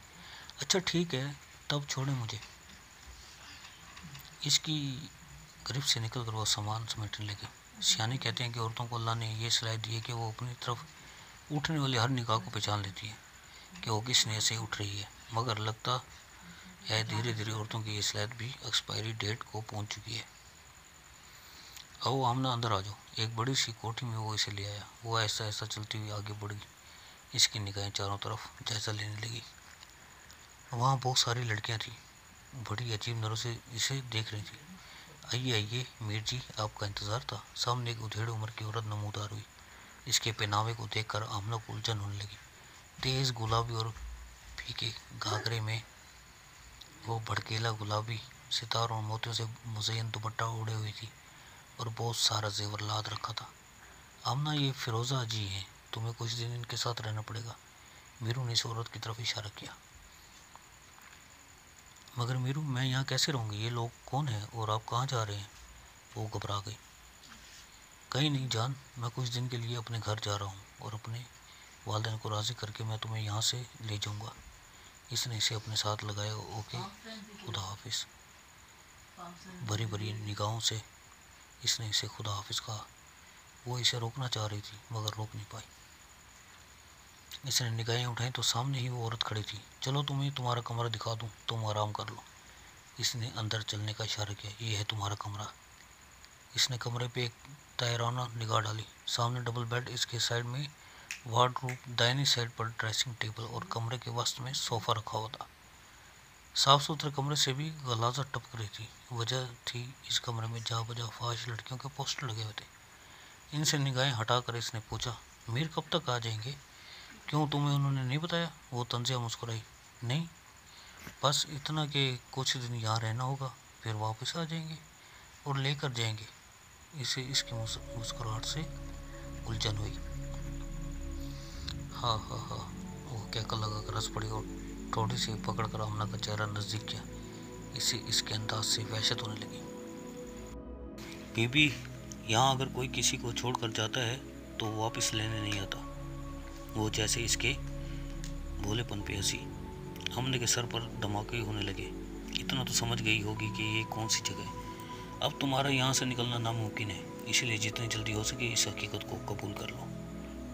अच्छा ठीक है तब छोड़े मुझे। इसकी गिरफ्त से निकल कर वो सामान समेटने लगे। सियाने कहते हैं कि औरतों को अल्लाह ने यह सलाह दी है कि वो अपनी तरफ उठने वाली हर निगाह को पहचान लेती है कि वो किस नीयत से उठ रही है। मगर लगता है धीरे धीरे औरतों की ये सलाह भी एक्सपायरी डेट को पहुंच चुकी है। आओ आमना अंदर आ जाओ। एक बड़ी सी कोठी में वो इसे ले आया। वो ऐसा ऐसा चलती हुई आगे बढ़ गई। इसकी निगाहें चारों तरफ जायज़ा लेने लगी। वहाँ बहुत सारी लड़कियाँ थीं, बड़ी अजीब नज़रों से इसे देख रही थी। आइए आइए मीर जी, आपका इंतज़ार था। सामने एक उधेड़ उम्र की औरत नमूदार हुई। इसके पहनावे को देखकर आमना को उलझन होने लगी। तेज़ गुलाबी और फीके घाघरे में वो भड़केला गुलाबी सितारों और मोतियों से मुज़य्यन दुपट्टा ओढ़े हुई थी और बहुत सारा जेवर लाद रखा था। आमना ये फिरोज़ा जी हैं, तुम्हें कुछ दिन इनके साथ रहना पड़ेगा। मीरू ने इस औरत की तरफ इशारा किया। मगर मीरू मैं यहाँ कैसे रहूँगी, ये लोग कौन हैं और आप कहाँ जा रहे हैं। वो घबरा गई। कहीं नहीं जान, मैं कुछ दिन के लिए अपने घर जा रहा हूँ और अपने वालिदैन को राज़ी करके मैं तुम्हें यहाँ से ले जाऊँगा। इसने इसे अपने साथ लगाया। ओके खुदा हाफिज़। भरी भरी निगाहों से इसने इसे खुदा हाफिज़ कहा। वो इसे रोकना चाह रही थी मगर रोक नहीं पाई। इसने निगाहें उठाई तो सामने ही वो औरत खड़ी थी। चलो तुम्हें तुम्हारा कमरा दिखा दूँ, तुम आराम कर लो। इसने अंदर चलने का इशारा किया। ये है तुम्हारा कमरा। इसने कमरे पे एक तायराना निगाह डाली। सामने डबल बेड, इसके साइड में वार्डरोब, दाहिनी साइड पर ड्रेसिंग टेबल और कमरे के वस्त में सोफ़ा रखा हुआ था। साफ सुथरे कमरे से भी गलाजा टपक रही थी। वजह थी इस कमरे में जा बजा फाश लड़कियों के पोस्टर लगे हुए थे। इनसे निगाहें हटाकर इसने पूछा, मीर कब तक आ जाएंगे? क्यों, तुम्हें उन्होंने नहीं बताया? वो तंजिया मुस्कुराई, नहीं, बस इतना कि कुछ दिन यहाँ रहना होगा, फिर वापस आ जाएंगे और लेकर जाएंगे। इसे इसकी मुस्कुराहट से उलझन हुई। हाँ हाँ हाँ, वो कहकर लगाकर हंस पड़ी और थोड़ी सी पकड़कर आमना का चेहरा नज़दीक किया। इसे इसके अंदाज से वहशत होने लगी। बीबी, यहाँ अगर कोई किसी को छोड़कर जाता है तो वापस लेने नहीं आता। वो जैसे इसके भोलेपन पे हंसी। हमने के सर पर धमाके होने लगे। इतना तो समझ गई होगी कि ये कौन सी जगह है। अब तुम्हारा यहाँ से निकलना नामुमकिन है, इसलिए जितनी जल्दी हो सके इस हकीकत को कबूल कर लो।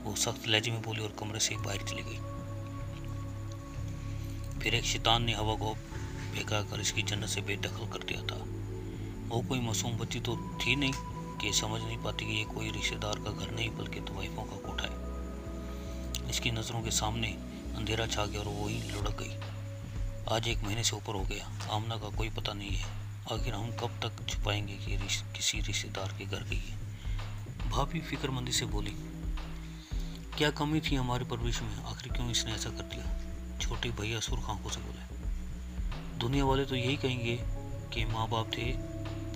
वो सख्त लहजे में बोली और कमरे से बाहर चली गई। फिर एक शैतान ने हवा को फेंका कर इसकी जन्नत से बेदखल कर दिया था। वो कोई मासूम बच्ची तो थी नहीं कि समझ नहीं पाती कि ये कोई रिश्तेदार का घर नहीं बल्कि तवाइफों का कोठा है। इसकी नज़रों के सामने अंधेरा छा गया और वो ही लुढ़क गई। आज 1 महीने से ऊपर हो गया। आमना का कोई पता नहीं है। आखिर हम कब तक छुपाएंगे कि किसी रिश्तेदार के घर गई है? भाभी फिक्रमंदी से बोली, क्या कमी थी हमारी परवरिश में? आखिर क्यों इसने ऐसा कर दिया? छोटे भैया सुर्ख आंखों से बोले, दुनिया वाले तो यही कहेंगे कि माँ बाप थे।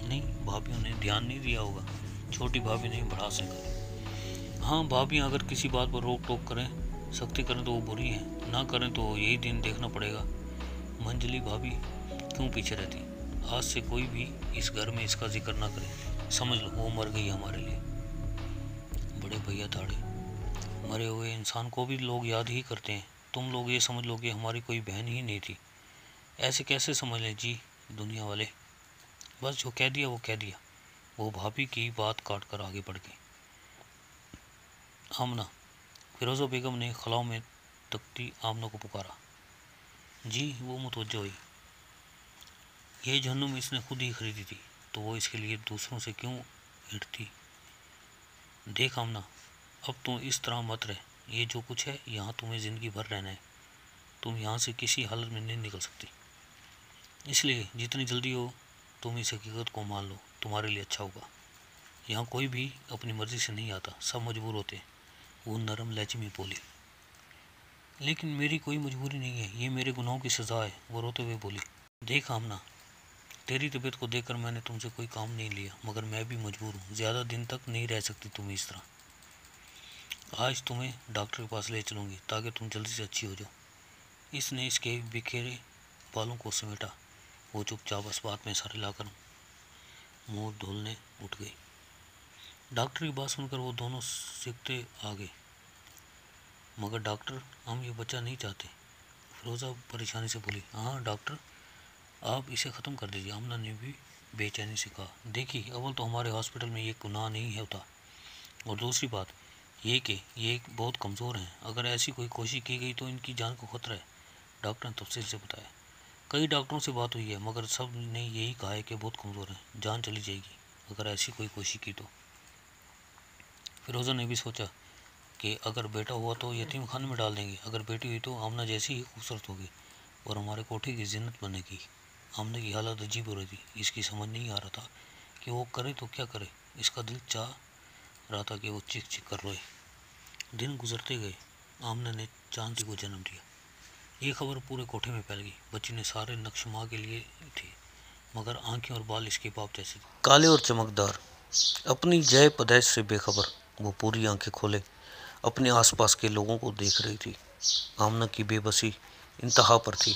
नहीं, भाभीयों ने ध्यान नहीं दिया होगा। छोटी भाभी ने भड़ासें करी। हाँ, भाभियाँ अगर किसी बात पर रोक टोक करें, सख्ती करें तो वो बुरी हैं, ना करें तो यही दिन देखना पड़ेगा। मंजली भाभी क्यों पीछे रहती? आज से कोई भी इस घर में इसका जिक्र ना करे। समझ लो वो मर गई हमारे लिए। बड़े भैया दाढ़े, मरे हुए इंसान को भी लोग याद ही करते हैं। तुम लोग ये समझ लो कि हमारी कोई बहन ही नहीं थी। ऐसे कैसे समझ लें जी दुनिया वाले? बस जो कह दिया वो कह दिया। वो भाभी की बात काट कर आगे बढ़ गई। आमना, फिरोज़ा बेगम ने खलाओं में तकती आमना को पुकारा। जी, वो मुतवज्जो हुई। ये जहन्नुम इसने खुद ही खरीदी थी, तो वो इसके लिए दूसरों से क्यों हिटती? देख आमना, अब तुम इस तरह मत रह। ये जो कुछ है यहाँ तुम्हें ज़िंदगी भर रहना है। तुम यहाँ से किसी हालत में नहीं निकल सकती। इसलिए जितनी जल्दी हो तुम इस हकीकत को मान लो, तुम्हारे लिए अच्छा होगा। यहाँ कोई भी अपनी मर्ज़ी से नहीं आता, सब मजबूर होते। वो नरम लहजे में बोली। लेकिन मेरी कोई मजबूरी नहीं है, ये मेरे गुनाहों की सज़ा है। वो रोते हुए बोली। देख आमना, तेरी तबीयत को देखकर मैंने तुमसे कोई काम नहीं लिया, मगर मैं भी मजबूर हूँ। ज़्यादा दिन तक नहीं रह सकती तुम इस तरह। आज तुम्हें डॉक्टर के पास ले चलूँगी ताकि तुम जल्दी से अच्छी हो जाओ। इसने इसके बिखेरे बालों को समेटा। वो चुपचाप इस बात में सारे लाकर मुँह धुलने उठ गई। डॉक्टर की बात सुनकर वो दोनों सीखते आ गए। मगर डॉक्टर, हम ये बच्चा नहीं चाहते। फिरोज़ा परेशानी से बोली। हाँ डॉक्टर, आप इसे ख़त्म कर दीजिए। आमना ने भी बेचैनी से कहा। देखिए, अव्वल तो हमारे हॉस्पिटल में ये गुनाह नहीं होता, और दूसरी बात ये कि ये बहुत कमज़ोर हैं। अगर ऐसी कोई कोशिश की गई तो इनकी जान को खतरा है। डॉक्टर ने तफसील से बताया। कई डॉक्टरों से बात हुई है, मगर सब ने यही कहा है कि बहुत कमज़ोर हैं, जान चली जाएगी अगर ऐसी कोई कोशिश की तो। फिरोज़ा ने भी सोचा कि अगर बेटा हुआ तो यतीम खाने में डाल देंगे, अगर बेटी हुई तो आमना जैसी ही खूबसूरत होगी और हमारे कोठे की जिन्नत बनेगी। आमना की हालत अजीब हो रही थी। इसकी समझ नहीं आ रहा था कि वो करे तो क्या करे। इसका दिल चाह रहा था कि वो चीख चीख कर रोए। दिन गुजरते गए। आमना ने चांदी को जन्म दिया। ये खबर पूरे कोठे में फैल गई। बच्ची ने सारे नक्श माँ के लिए थे, मगर आंखें और बाल इसके बाप जैसे थे, काले और चमकदार। अपनी जय पैदाइश से बेखबर वो पूरी आंखें खोले अपने आसपास के लोगों को देख रही थी। आमना की बेबसी इंतहा पर थी,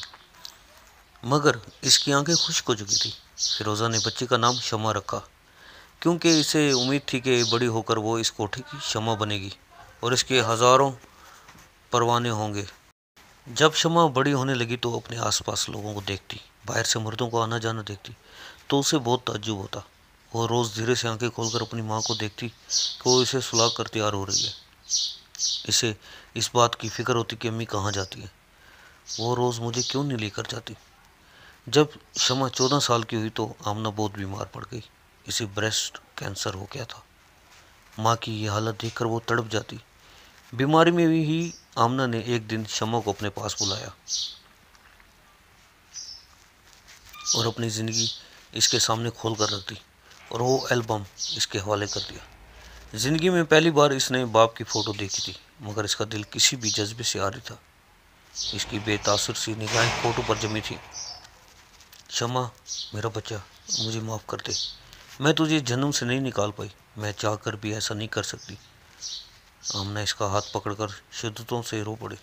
मगर इसकी आंखें खुश्क हो चुकी थी। फिरोज़ा ने बच्ची का नाम शमा रखा, क्योंकि इसे उम्मीद थी कि बड़ी होकर वो इस कोठे की शमा बनेगी और इसके हज़ारों परवाने होंगे। जब शमा बड़ी होने लगी तो अपने आसपास लोगों को देखती, बाहर से मर्दों को आना जाना देखती, तो उसे बहुत ताज्जुब होता। वो रोज़ धीरे से आंखें खोलकर अपनी माँ को देखती कि वो इसे सुलाग कर तैयार हो रही है। इसे इस बात की फ़िक्र होती कि अम्मी कहाँ जाती है, वो रोज़ मुझे क्यों नहीं लेकर जाती। जब शमा 14 साल की हुई तो आमना बहुत बीमार पड़ गई। इसे ब्रेस्ट कैंसर हो गया था। माँ की ये हालत देखकर वो तड़प जाती। बीमारी में भी आमना ने एक दिन शमा को अपने पास बुलाया। और अपनी ज़िंदगी इसके सामने खोल कर रख दी और वो एल्बम इसके हवाले कर दिया। ज़िंदगी में पहली बार इसने बाप की फ़ोटो देखी थी, मगर इसका दिल किसी भी जज्बे से आ रही था। इसकी बेतासुर सी निगाहें फ़ोटो पर जमी थी। शमा, मेरा बच्चा, मुझे माफ़ कर दे। मैं तुझे जन्म से नहीं निकाल पाई, मैं चाह कर भी ऐसा नहीं कर सकती। आमना इसका हाथ पकड़कर शिद्दतों से रो पड़ी।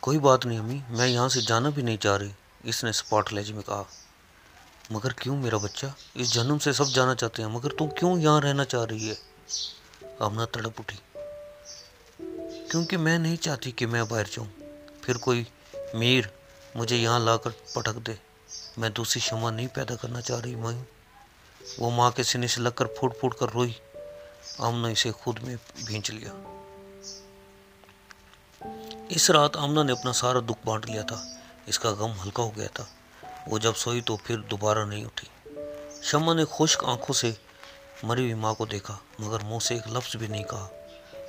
कोई बात नहीं अम्मी, मैं यहाँ से जाना भी नहीं चाह रही, इसने सपाट लहजे में कहा। मगर क्यों मेरा बच्चा? इस जन्म से सब जाना चाहते हैं, मगर तू क्यों यहाँ रहना चाह रही है? आमना तड़प उठी। क्योंकि मैं नहीं चाहती कि मैं बाहर जाऊँ, फिर कोई मीर मुझे यहाँ लाकर पटक दे। मैं दूसरी शमा नहीं पैदा करना चाह रही माँ। वो माँ के सीने से लगकर फूट फूट कर रोई। आमना इसे खुद में भींच लिया। इस रात आमना ने अपना सारा दुख बांट लिया था। इसका गम हल्का हो गया था। वो जब सोई तो फिर दोबारा नहीं उठी। शमा ने खुश्क आंखों से मरी हुई माँ को देखा, मगर मुंह से एक लफ्ज़ भी नहीं कहा।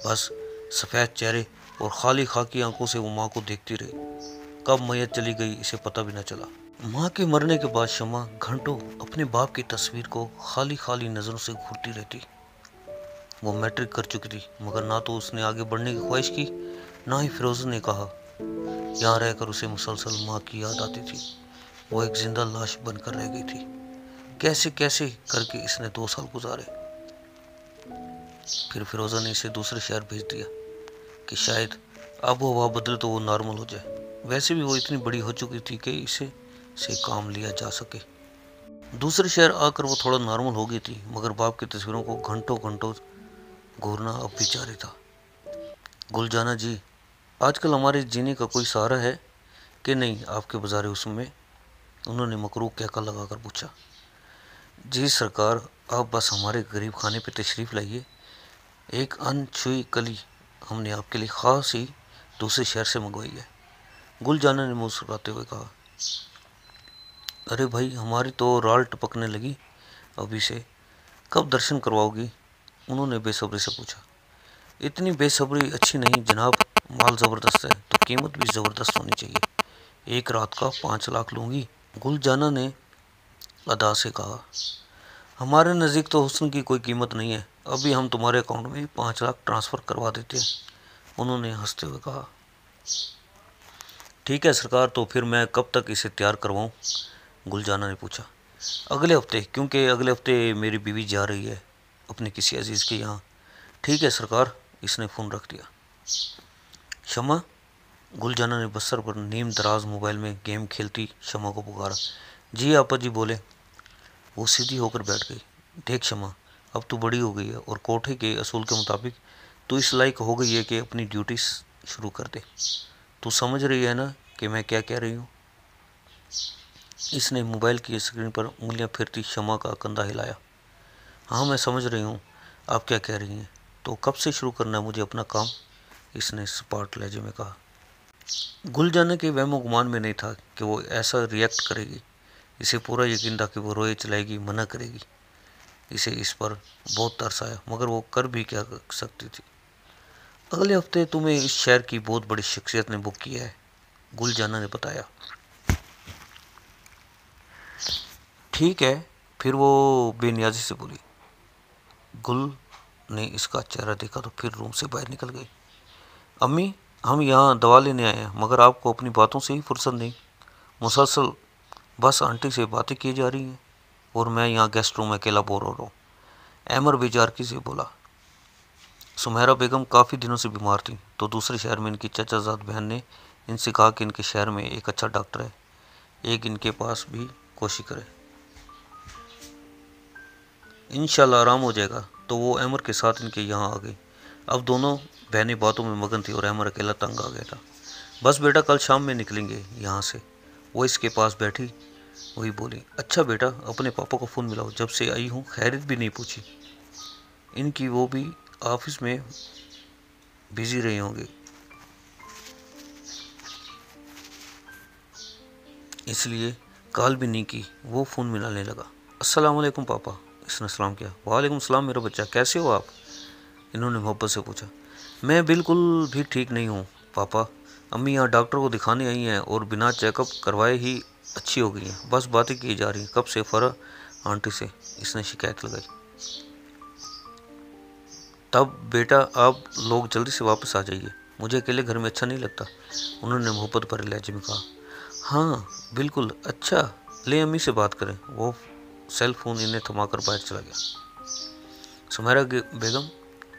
बस सफ़ेद चेहरे और खाली खाकी आंखों से वो माँ को देखती रही। कब मैयत चली गई इसे पता भी न चला। माँ के मरने के बाद शमा घंटों अपने बाप की तस्वीर को खाली खाली नज़रों से घूरती रहती। वो मैट्रिक कर चुकी थी, मगर ना तो उसने आगे बढ़ने की ख्वाहिश की, ना ही फिरोज़ ने कहा। यहाँ रहकर उसे मुसलसल माँ की याद आती थी। वो एक जिंदा लाश बनकर रह गई थी। कैसे कैसे करके इसने 2 साल गुजारे। फिर फिरोज़ा ने इसे दूसरे शहर भेज दिया कि शायद अब हवा बदले तो वो नॉर्मल हो जाए। वैसे भी वो इतनी बड़ी हो चुकी थी कि इसे से काम लिया जा सके। दूसरे शहर आकर वो थोड़ा नॉर्मल हो गई थी, मगर बाप की तस्वीरों को घंटों घंटों घूरना अब भी जारी था। गुलजाना जी, आजकल हमारे जीने का कोई सहारा है कि नहीं आपके बाज़ार उसमें? उन्होंने मकरूह कहका लगाकर पूछा। जी सरकार, आप बस हमारे गरीब खाने पे तशरीफ़ लाइए। एक अनछुई कली हमने आपके लिए ख़ास ही दूसरे शहर से मंगवाई है। गुलजाना ने मुस्कुराते हुए कहा। अरे भाई, हमारी तो राल टपकने लगी अभी से। कब दर्शन करवाओगी? उन्होंने बेसब्री से पूछा। इतनी बेसब्री अच्छी नहीं जनाब, माल ज़बरदस्त है तो कीमत भी ज़बरदस्त होनी चाहिए। एक रात का 5 लाख लूँगी। गुलजाना ने अदा से कहा। हमारे नज़दीक तो हुस्न की कोई कीमत नहीं है, अभी हम तुम्हारे अकाउंट में 5 लाख ट्रांसफ़र करवा देते हैं, उन्होंने हंसते हुए कहा। ठीक है सरकार, तो फिर मैं कब तक इसे तैयार करवाऊँ? गुलजाना ने पूछा। अगले हफ्ते, क्योंकि अगले हफ्ते मेरी बीवी जा रही है अपने किसी अजीज़ के यहाँ। ठीक है सरकार, इसने फ़ोन रख दिया। शमा, गुलजाना ने बस्तर पर नीम दराज मोबाइल में गेम खेलती शमा को पुकारा। जी आपा जी बोले। वो सीधी होकर बैठ गई। देख शमा, अब तू बड़ी हो गई है और कोठे के असूल के मुताबिक तू इस लायक हो गई है कि अपनी ड्यूटी शुरू कर दे। तू समझ रही है ना कि मैं क्या कह रही हूँ? इसने मोबाइल की स्क्रीन पर उंगलियां फेरती शमा का कंधा हिलाया। हाँ मैं समझ रही हूँ आप क्या कह रही हैं। तो कब से शुरू करना है मुझे अपना काम? इसने सपाट लहजे में कहा। गुलजाना के वहमो गुमान में नहीं था कि वो ऐसा रिएक्ट करेगी। इसे पूरा यकीन था कि वो रोए चलाएगी, मना करेगी। इसे इस पर बहुत तरस आया, मगर वो कर भी क्या सकती थी। अगले हफ्ते तुम्हें इस शहर की बहुत बड़ी शख्सियत ने बुक किया है, गुलजाना ने बताया। ठीक है, फिर वो बेनियाजी से बोली। गुल ने इसका चेहरा देखा तो फिर रूम से बाहर निकल गई। अम्मी, हम यहाँ दवा लेने आए हैं, मगर आपको अपनी बातों से ही फुर्सत नहीं। मुसलसल बस आंटी से बातें की जा रही हैं और मैं यहाँ गेस्ट रूम में अकेला बोर हो रहा हूँ, अहमर बेजारगी से बोला। सुमेरा बेगम काफ़ी दिनों से बीमार थी, तो दूसरे शहर में इनकी चचाजाद बहन ने इनसे कहा कि इनके शहर में एक अच्छा डॉक्टर है, एक इनके पास भी कोशिश करे, इंशाल्लाह आराम हो जाएगा। तो वो अहमर के साथ इनके यहाँ आ गई। अब दोनों बहनें बातों में मगन थी और अहमर अकेला तंग आ गया था। बस बेटा, कल शाम में निकलेंगे यहाँ से। वो इसके पास बैठी वही बोली। अच्छा बेटा, अपने पापा को फ़ोन मिलाओ, जब से आई हूँ खैरियत भी नहीं पूछी इनकी, वो भी ऑफिस में बिजी रहे होंगे, इसलिए कॉल भी नहीं की। वो फ़ोन मिलाने लगा। अस्सलाम वालेकुम पापा, इसने सलाम किया। वालेकुम सलाम मेरा बच्चा, कैसे हो आप? इन्होंने मोहब्बत से पूछा। मैं बिल्कुल भी ठीक नहीं हूँ पापा, अम्मी यहाँ डॉक्टर को दिखाने आई हैं और बिना चेकअप करवाए ही अच्छी हो गई हैं, बस बातें की जा रही हैं। कब से फरा आंटी से इसने शिकायत लगाई। तब बेटा आप लोग जल्दी से वापस आ जाइए, मुझे अकेले घर में अच्छा नहीं लगता, उन्होंने मोहब्बत भरे लहजे में कहा। हाँ बिल्कुल, अच्छा ले अम्मी से बात करें। वो सेल फोन इन्हें थमाकर बाहर चला गया। सुमेरा बेगम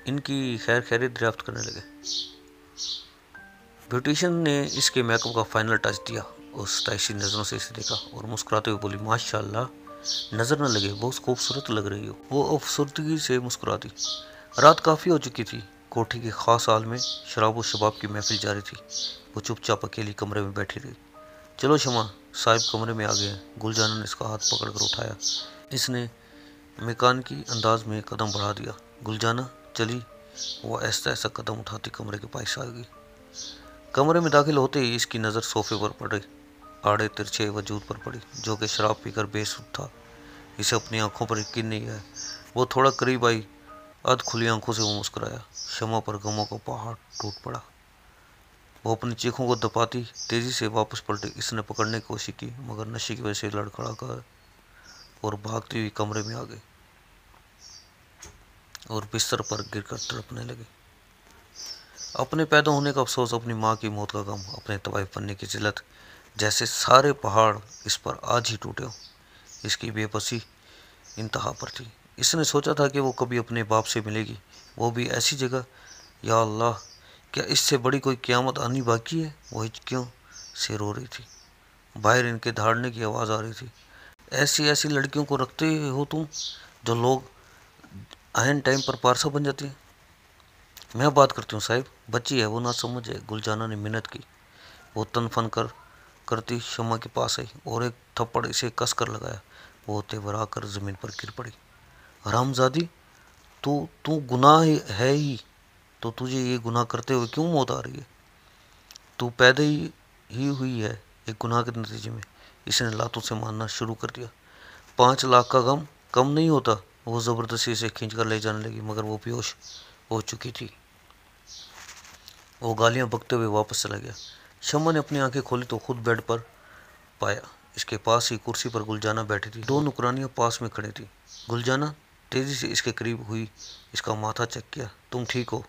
इनकी खैर खैरियत दरियाफ्त करने लगे। ब्यूटिशियन ने इसके मेकअप का फाइनल टच दिया। उस तैशी नज़रों से इसे देखा और मुस्कुराते हुए बोली, माशाल्लाह, नज़र न लगे, बहुत खूबसूरत लग रही हो। वो अफसरदगी से मुस्कुरा दी। रात काफ़ी हो चुकी थी। कोठी के खास हाल में शराब और शबाब की महफिल जारी थी। वो चुपचाप अकेली कमरे में बैठी रही। चलो शमा साहिब कमरे में आ गए हैं। गुलजाना ने इसका हाथ पकड़कर उठाया। इसने मैकेनिकी अंदाज में कदम बढ़ा दिया। गुलजाना चली। वो ऐसा ऐसा कदम उठाती कमरे के पास आ गई। कमरे में दाखिल होते ही इसकी नज़र सोफे पर पड़ी, आड़े तिरछे वजूद पर पड़ी, जो कि शराब पीकर बेसुध था। इसे अपनी आंखों पर यकीन नहीं आया। वो थोड़ा करीब आई। अध खुली आंखों से वो मुस्कुराया। शमा पर गमों का पहाड़ टूट पड़ा। वो अपनी चीखों को दबाती तेजी से वापस पलटी। इसने पकड़ने की कोशिश की, मगर नशे की वजह से लड़खड़ा कर और भागती हुई कमरे में आ गई और बिस्तर पर गिरकर तड़पने लगी। अपने पैदा होने का अफसोस, अपनी माँ की मौत का गम, अपने तबाही बनने की जिल्लत, जैसे सारे पहाड़ इस पर आज ही टूटे हों। इसकी बेबसी इंतहा पर थी। इसने सोचा था कि वो कभी अपने बाप से मिलेगी, वो भी ऐसी जगह। या अल्लाह, क्या इससे बड़ी कोई क़यामत आनी बाकी है। वो हिचकियों से रो रही थी। बाहर इनके दहाड़ने की आवाज़ आ रही थी। ऐसी ऐसी लड़कियों को रखते हो तुम, जो लोग आयन टाइम पर पारसा बन जाती हैं। मैं बात करती हूँ साहिब, बच्ची है वो, ना समझ है। गुलजाना ने मिन्नत की। वो तन फन करती शमा के पास आई और एक थप्पड़ इसे कस कर लगाया। वो तेवरा कर ज़मीन पर गिर पड़ी। हरामजादी, तू गुनाह है ही तो तुझे ये गुनाह करते हुए क्यों मौत आ रही है। तू पैदा ही हुई है एक गुनाह के नतीजे में। इसने लातों से मारना शुरू कर दिया। 5 लाख का गम कम नहीं होता। वो ज़बरदस्ती से खींच कर ले जाने लगी, मगर वो बेहोश हो चुकी थी। वो गालियाँ बकते हुए वापस चला गया। शम्मा ने अपनी आंखें खोली तो खुद बेड पर पाया। इसके पास ही कुर्सी पर गुलजाना बैठी थी। 2 नौकरानियाँ पास में खड़ी थी। गुलजाना तेज़ी से इसके करीब हुई, इसका माथा चेक किया। तुम ठीक हो।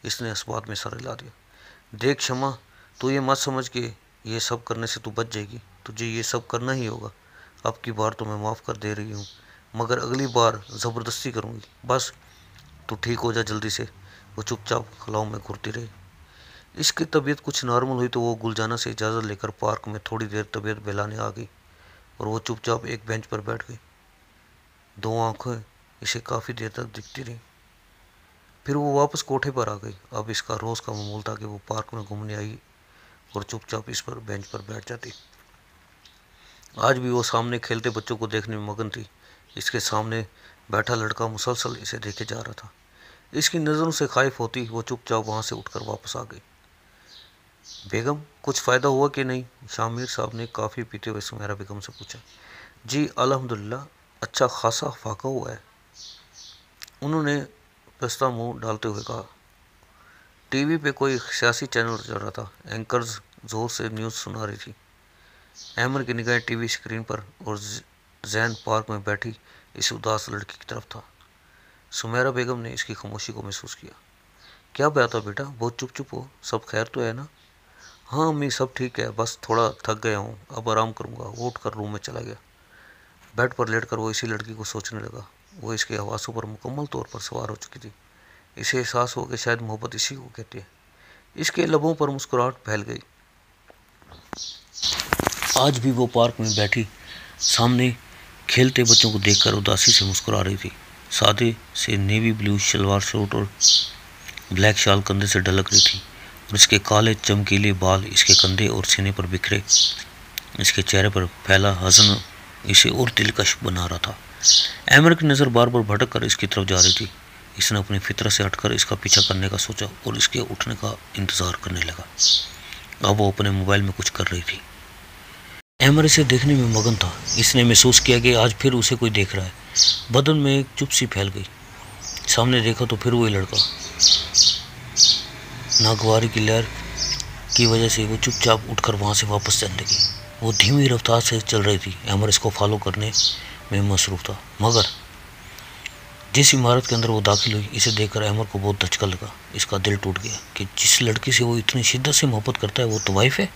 इसने इस बात में सर हिला दिया। देख शम्मा, तू ये मत समझ के ये सब करने से तू बच जाएगी। तुझे ये सब करना ही होगा। अब की बार तो मैं माफ़ कर दे रही हूँ, मगर अगली बार ज़बरदस्ती करूँगी। बस तू ठीक हो जा जल्दी से। वो चुपचाप खलाओं में घुरती रही। इसकी तबीयत कुछ नॉर्मल हुई तो वो गुलजाना से इजाज़त लेकर पार्क में थोड़ी देर तबीयत बहलाने आ गई और वो चुपचाप एक बेंच पर बैठ गई। 2 आंखें इसे काफ़ी देर तक दिखती रहीं। फिर वो वापस कोठे पर आ गई। अब इसका रोज़ का मामूल था कि वो पार्क में घूमने आई और चुपचाप इस पर बेंच पर बैठ जाती। आज भी वो सामने खेलते बच्चों को देखने में मगन थी। इसके सामने बैठा लड़का मुसलसल इसे देखे जा रहा था। इसकी नज़रों से खाइफ होती वो चुपचाप वहाँ से उठकर वापस आ गई। बेगम, कुछ फ़ायदा हुआ कि नहीं? शामिर साहब ने काफ़ी पीते हुए सुमेरा बेगम से पूछा। जी अल्हम्दुलिल्लाह, अच्छा खासा फाका हुआ है, उन्होंने पस्ता मुँह डालते हुए कहा। टीवी पे कोई सियासी चैनल चल रहा था। एंकर्स ज़ोर से न्यूज़ सुना रही थी। अहमर की निगाहें टीवी स्क्रीन पर और जैन पार्क में बैठी इस उदास लड़की की तरफ था। सुमेरा बेगम ने इसकी खामोशी को महसूस किया। क्या बात है बेटा, बहुत चुप हो, सब खैर तो है ना? हाँ अम्मी, सब ठीक है, बस थोड़ा थक गया हूँ, अब आराम करूँगा। वो उठकर रूम में चला गया। बेड पर लेटकर वो इसी लड़की को सोचने लगा। वो इसके हवासों पर मुकम्मल तौर पर सवार हो चुकी थी। इसे एहसास हो कि शायद मोहब्बत इसी को कहती है। इसके लबों पर मुस्कुराहट फैल गई। आज भी वो पार्क में बैठी सामने खेलते बच्चों को देखकर उदासी से मुस्कुरा रही थी। सादे से नेवी ब्लू शलवार सूट और ब्लैक शाल कंधे से ढलक रही थी और इसके काले चमकीले बाल इसके कंधे और सीने पर बिखरे। इसके चेहरे पर फैला हज़न इसे और दिलकश बना रहा था। अहमर की नज़र बार बार भटक कर इसकी तरफ जा रही थी। इसने अपनी फितरत से हटकर इसका पीछा करने का सोचा और इसके उठने का इंतज़ार करने लगा। अब वो अपने मोबाइल में कुछ कर रही थी। अहमर इसे देखने में मगन था। इसने महसूस किया कि आज फिर उसे कोई देख रहा है। बदन में एक चुप सी फैल गई। सामने देखा तो फिर वही लड़का। नागवारी की लहर की वजह से वो चुपचाप उठकर वहाँ से वापस जाने लगी। वो धीमी रफ्तार से चल रही थी। अमर इसको फॉलो करने में मसरूफ़ था, मगर जिस इमारत के अंदर वो दाखिल हुई, इसे देखकर अमर को बहुत धचका लगा। इसका दिल टूट गया कि जिस लड़की से वो इतनी शिद्दत से मोहब्बत करता है वो तो वाइफ है।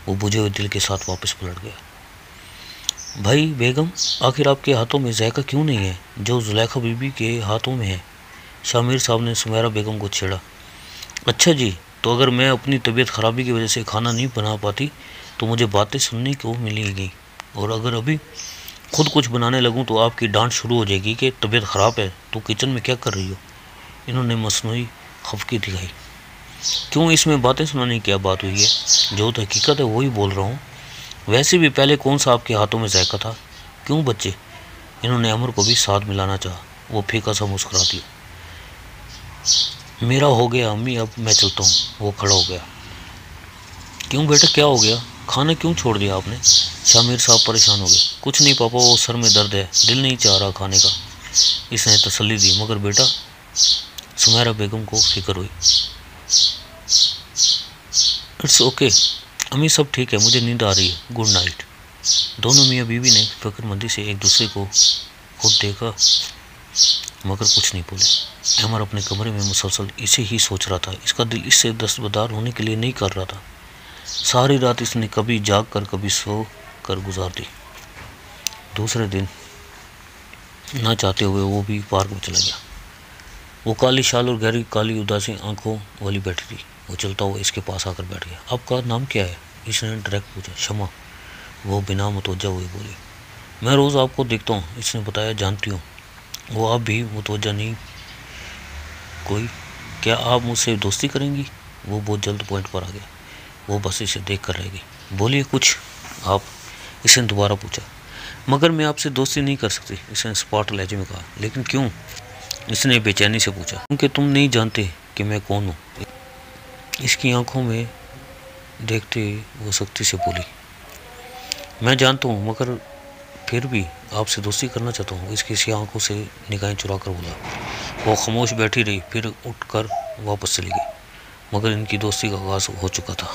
वो बुझे हुए दिल के साथ वापस पलट गया। भाई बेगम, आखिर आपके हाथों में जायका क्यों नहीं है जो जुलेखा बीबी के हाथों में है? शामिर साहब ने सुमेरा बेगम को छेड़ा। अच्छा जी, तो अगर मैं अपनी तबीयत ख़राबी की वजह से खाना नहीं बना पाती तो मुझे बातें सुनने को मिलेगी, और अगर अभी खुद कुछ बनाने लगूं तो आपकी डांट शुरू हो जाएगी कि तबीयत ख़राब है तो किचन में क्या कर रही हो। इन्होंने मसनूई खफकी दिखाई। क्यों, इसमें बातें सुनाने की क्या बात हुई है? जो तो हकीकत है वही बोल रहा हूँ। वैसे भी पहले कौन सा आपके हाथों में जायका था? क्यों बच्चे? इन्होंने अमर को भी साथ मिलाना चाहा। वो फीका सा मुस्कुरा दिया। मेरा हो गया अम्मी, अब मैं चलता हूँ। वो खड़ा हो गया। क्यों बेटा, क्या हो गया? खाना क्यों छोड़ दिया आपने? शामिर साहब परेशान हो गए। कुछ नहीं पापा, वो सर में दर्द है, दिल नहीं चाह रहा खाने का। इसने तसल्ली दी। मगर बेटा, सुमेरा बेगम को फिक्र हुई। इट्स ओके अम्मी, सब ठीक है, मुझे नींद आ रही है, गुड नाइट। दोनों मियाँ बीवी ने फिक्रमंदी से एक दूसरे को खुद देखा मगर कुछ नहीं बोले। अमर अपने कमरे में मुसलसल इसे ही सोच रहा था। इसका दिल इससे दस्तबरदार होने के लिए नहीं कर रहा था। सारी रात इसने कभी जाग कर कभी सो कर गुजार दी। दूसरे दिन ना चाहते हुए वो भी पार्क में चला गया। वो काली शाल और गहरी काली उदासी आंखों वाली बैठी थी। वो चलता हुआ इसके पास आकर बैठ गया। आपका नाम क्या है? इसने डायरेक्ट पूछा। शमा, वो बिना मुतवज्जा हुए बोली। मैं रोज़ आपको देखता हूँ, इसने बताया। जानती हूँ। वो आप भी मुतवज्जा नहीं कोई? क्या आप मुझसे दोस्ती करेंगी? वो बहुत जल्द पॉइंट पर आ गया। वो बस इसे देख कर रह गई। बोलिए कुछ आप, इसने दोबारा पूछा। मगर मैं आपसे दोस्ती नहीं कर सकती, इसने स्पॉट लहजे में कहा। लेकिन क्यों? इसने बेचैनी से पूछा। क्योंकि तुम नहीं जानते कि मैं कौन हूँ। इसकी आंखों में देखते वो सख्ती से बोली। मैं जानता हूँ, मगर फिर भी आपसे दोस्ती करना चाहता हूँ। इसकी सी आंखों से निगाहें चुरा कर बोला। वो खामोश बैठी रही, फिर उठकर वापस चली गई। मगर इनकी दोस्ती का आगाज़ हो चुका था।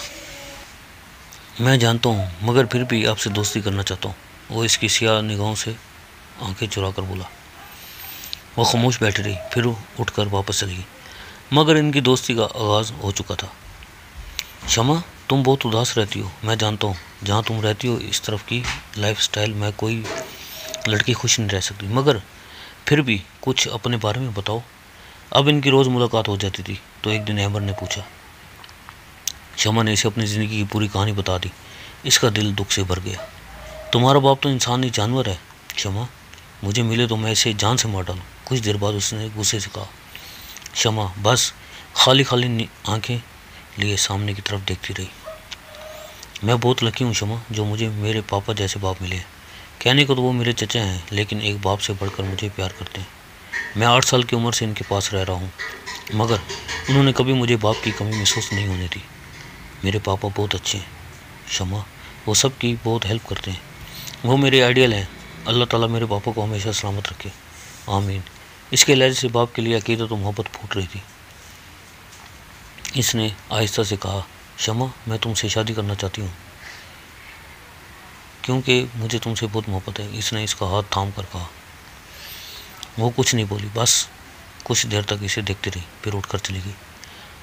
मैं जानता हूँ, मगर फिर भी आपसे दोस्ती करना चाहता हूँ। वो इसकी सियाह निगाहों से आंखें चुरा कर बोला। वो खामोश बैठी रही, फिर उठकर वापस चली गई। मगर इनकी दोस्ती का आगाज़ हो चुका था। शमा, तुम बहुत उदास रहती हो, मैं जानता हूँ। जहाँ तुम रहती हो इस तरफ की लाइफस्टाइल में कोई लड़की खुश नहीं रह सकती। मगर फिर भी कुछ अपने बारे में बताओ। अब इनकी रोज़ मुलाकात हो जाती थी। तो एक दिन अमर ने पूछा। शमा ने इसे अपनी ज़िंदगी की पूरी कहानी बता दी। इसका दिल दुख से भर गया। तुम्हारा बाप तो इंसान नहीं जानवर है। शमा, मुझे मिले तो मैं इसे जान से मार डालूँ। कुछ देर बाद उसने गुस्से से कहा। शमा बस खाली खाली आंखें लिए सामने की तरफ देखती रही। मैं बहुत लकी हूँ शमा, जो मुझे मेरे पापा जैसे बाप मिले हैं। कहने को तो वो मेरे चचा हैं, लेकिन एक बाप से बढ़कर मुझे प्यार करते हैं। मैं 8 साल की उम्र से इनके पास रह रहा हूँ, मगर उन्होंने कभी मुझे बाप की कमी महसूस नहीं होने दी। मेरे पापा बहुत अच्छे हैं शमा, वो सबकी बहुत हेल्प करते हैं। वो मेरे आइडियल हैं। अल्लाह ताला मेरे पापा को हमेशा सलामत रखे, आमीन। इसके लहजे से बाप के लिए अकीदत तो मोहब्बत फूट रही थी। इसने आहिस्ता से कहा। शमा, मैं तुमसे शादी करना चाहती हूँ क्योंकि मुझे तुमसे बहुत मोहब्बत है। इसने इसका हाथ थाम कर कहा। वो कुछ नहीं बोली, बस कुछ देर तक इसे देखती रही, फिर उठकर चली गई।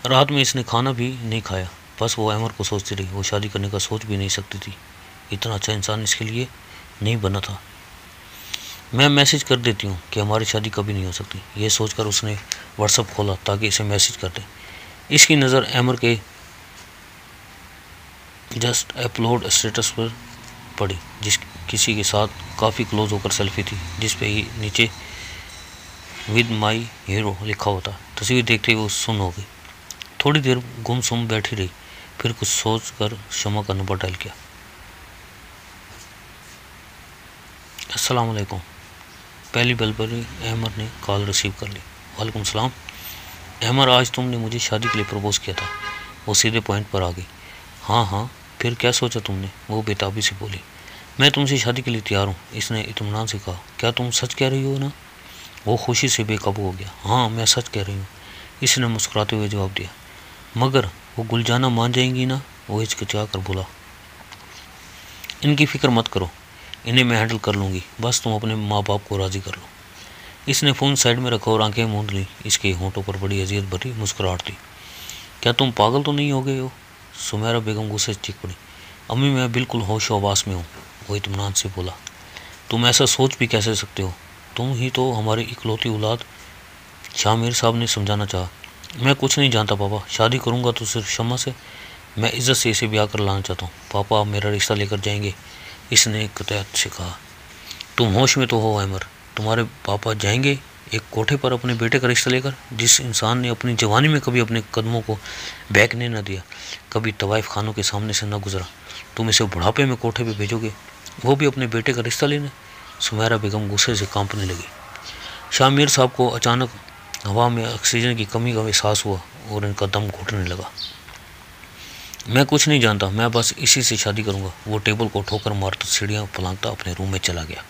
रात में इसने खाना भी नहीं खाया, बस वो अमर को सोचती रही। वो शादी करने का सोच भी नहीं सकती थी। इतना अच्छा इंसान इसके लिए नहीं बना था। मैं मैसेज कर देती हूँ कि हमारी शादी कभी नहीं हो सकती। ये सोचकर उसने व्हाट्सएप खोला ताकि इसे मैसेज कर दे। इसकी नज़र अमर के जस्ट अपलोड स्टेटस पर पड़ी, जिस किसी के साथ काफ़ी क्लोज होकर सेल्फी थी, जिस पे ही नीचे विद माई हीरो लिखा होता। तस्वीर देखते ही वो सुन हो गई। थोड़ी देर गुमसुम बैठी रही, फिर कुछ सोच कर शमा का नंबर डायल किया। अस्सलाम वालेकुम। पहली बेल पर ही अमर ने कॉल रिसीव कर ली। वालेकुम सलाम। अमर, आज तुमने मुझे शादी के लिए प्रपोज़ किया था। वो सीधे पॉइंट पर आ गई। हाँ हाँ, फिर क्या सोचा तुमने? वो बेताबी से बोली। मैं तुमसे शादी के लिए तैयार हूँ, इसने इत्मीनान से कहा। क्या तुम सच कह रही हो ना? वो खुशी से बेकाबू हो गया। हाँ, मैं सच कह रही हूँ, इसने मुस्कुराते हुए जवाब दिया। मगर वो गुलजाना मान जाएंगी ना? वो हिचकिचा कर बोला। इनकी फ़िक्र मत करो, इन्हें मैं हैंडल कर लूँगी, बस तुम अपने माँ बाप को राज़ी कर लो। इसने फ़ोन साइड में रखा और आंखें मूंद ली। इसके होंठों पर बड़ी अजीयत भरी मुस्कुराहट थी। क्या तुम पागल तो नहीं हो गए हो? सुमेरा बेगम गुस्से से चीख पड़ी। अम्मी मैं बिल्कुल होश आवास में हूँ, वो इत्मीनान से बोला। तुम ऐसा सोच भी कैसे सकते हो? तुम ही तो हमारी इकलौती औलाद। शामिर साहब ने समझाना चाहा। मैं कुछ नहीं जानता पापा, शादी करूँगा तो सिर्फ शम्मा से। मैं इज़्ज़त से इसे ब्याह कर लाना चाहता हूँ। पापा आप मेरा रिश्ता लेकर जाएंगे? इसने कतईयत से कहा। तुम होश में तो हो अमर? तुम्हारे पापा जाएंगे एक कोठे पर अपने बेटे का रिश्ता लेकर? जिस इंसान ने अपनी जवानी में कभी अपने कदमों को बहकने न दिया, कभी तवाइफ खानों के सामने से न गुजरा, तुम इसे बुढ़ापे में कोठे पे भेजोगे, वो भी अपने बेटे का रिश्ता लेने? सुमेरा बेगम गुस्से से कांपने लगी। शामिर साहब को अचानक हवा में ऑक्सीजन की कमी का एहसास हुआ और इनका दम घुटने लगा। मैं कुछ नहीं जानता, मैं बस इसी से शादी करूँगा। वो टेबल को ठोकर मारता सीढ़ियाँ फलांगता अपने रूम में चला गया।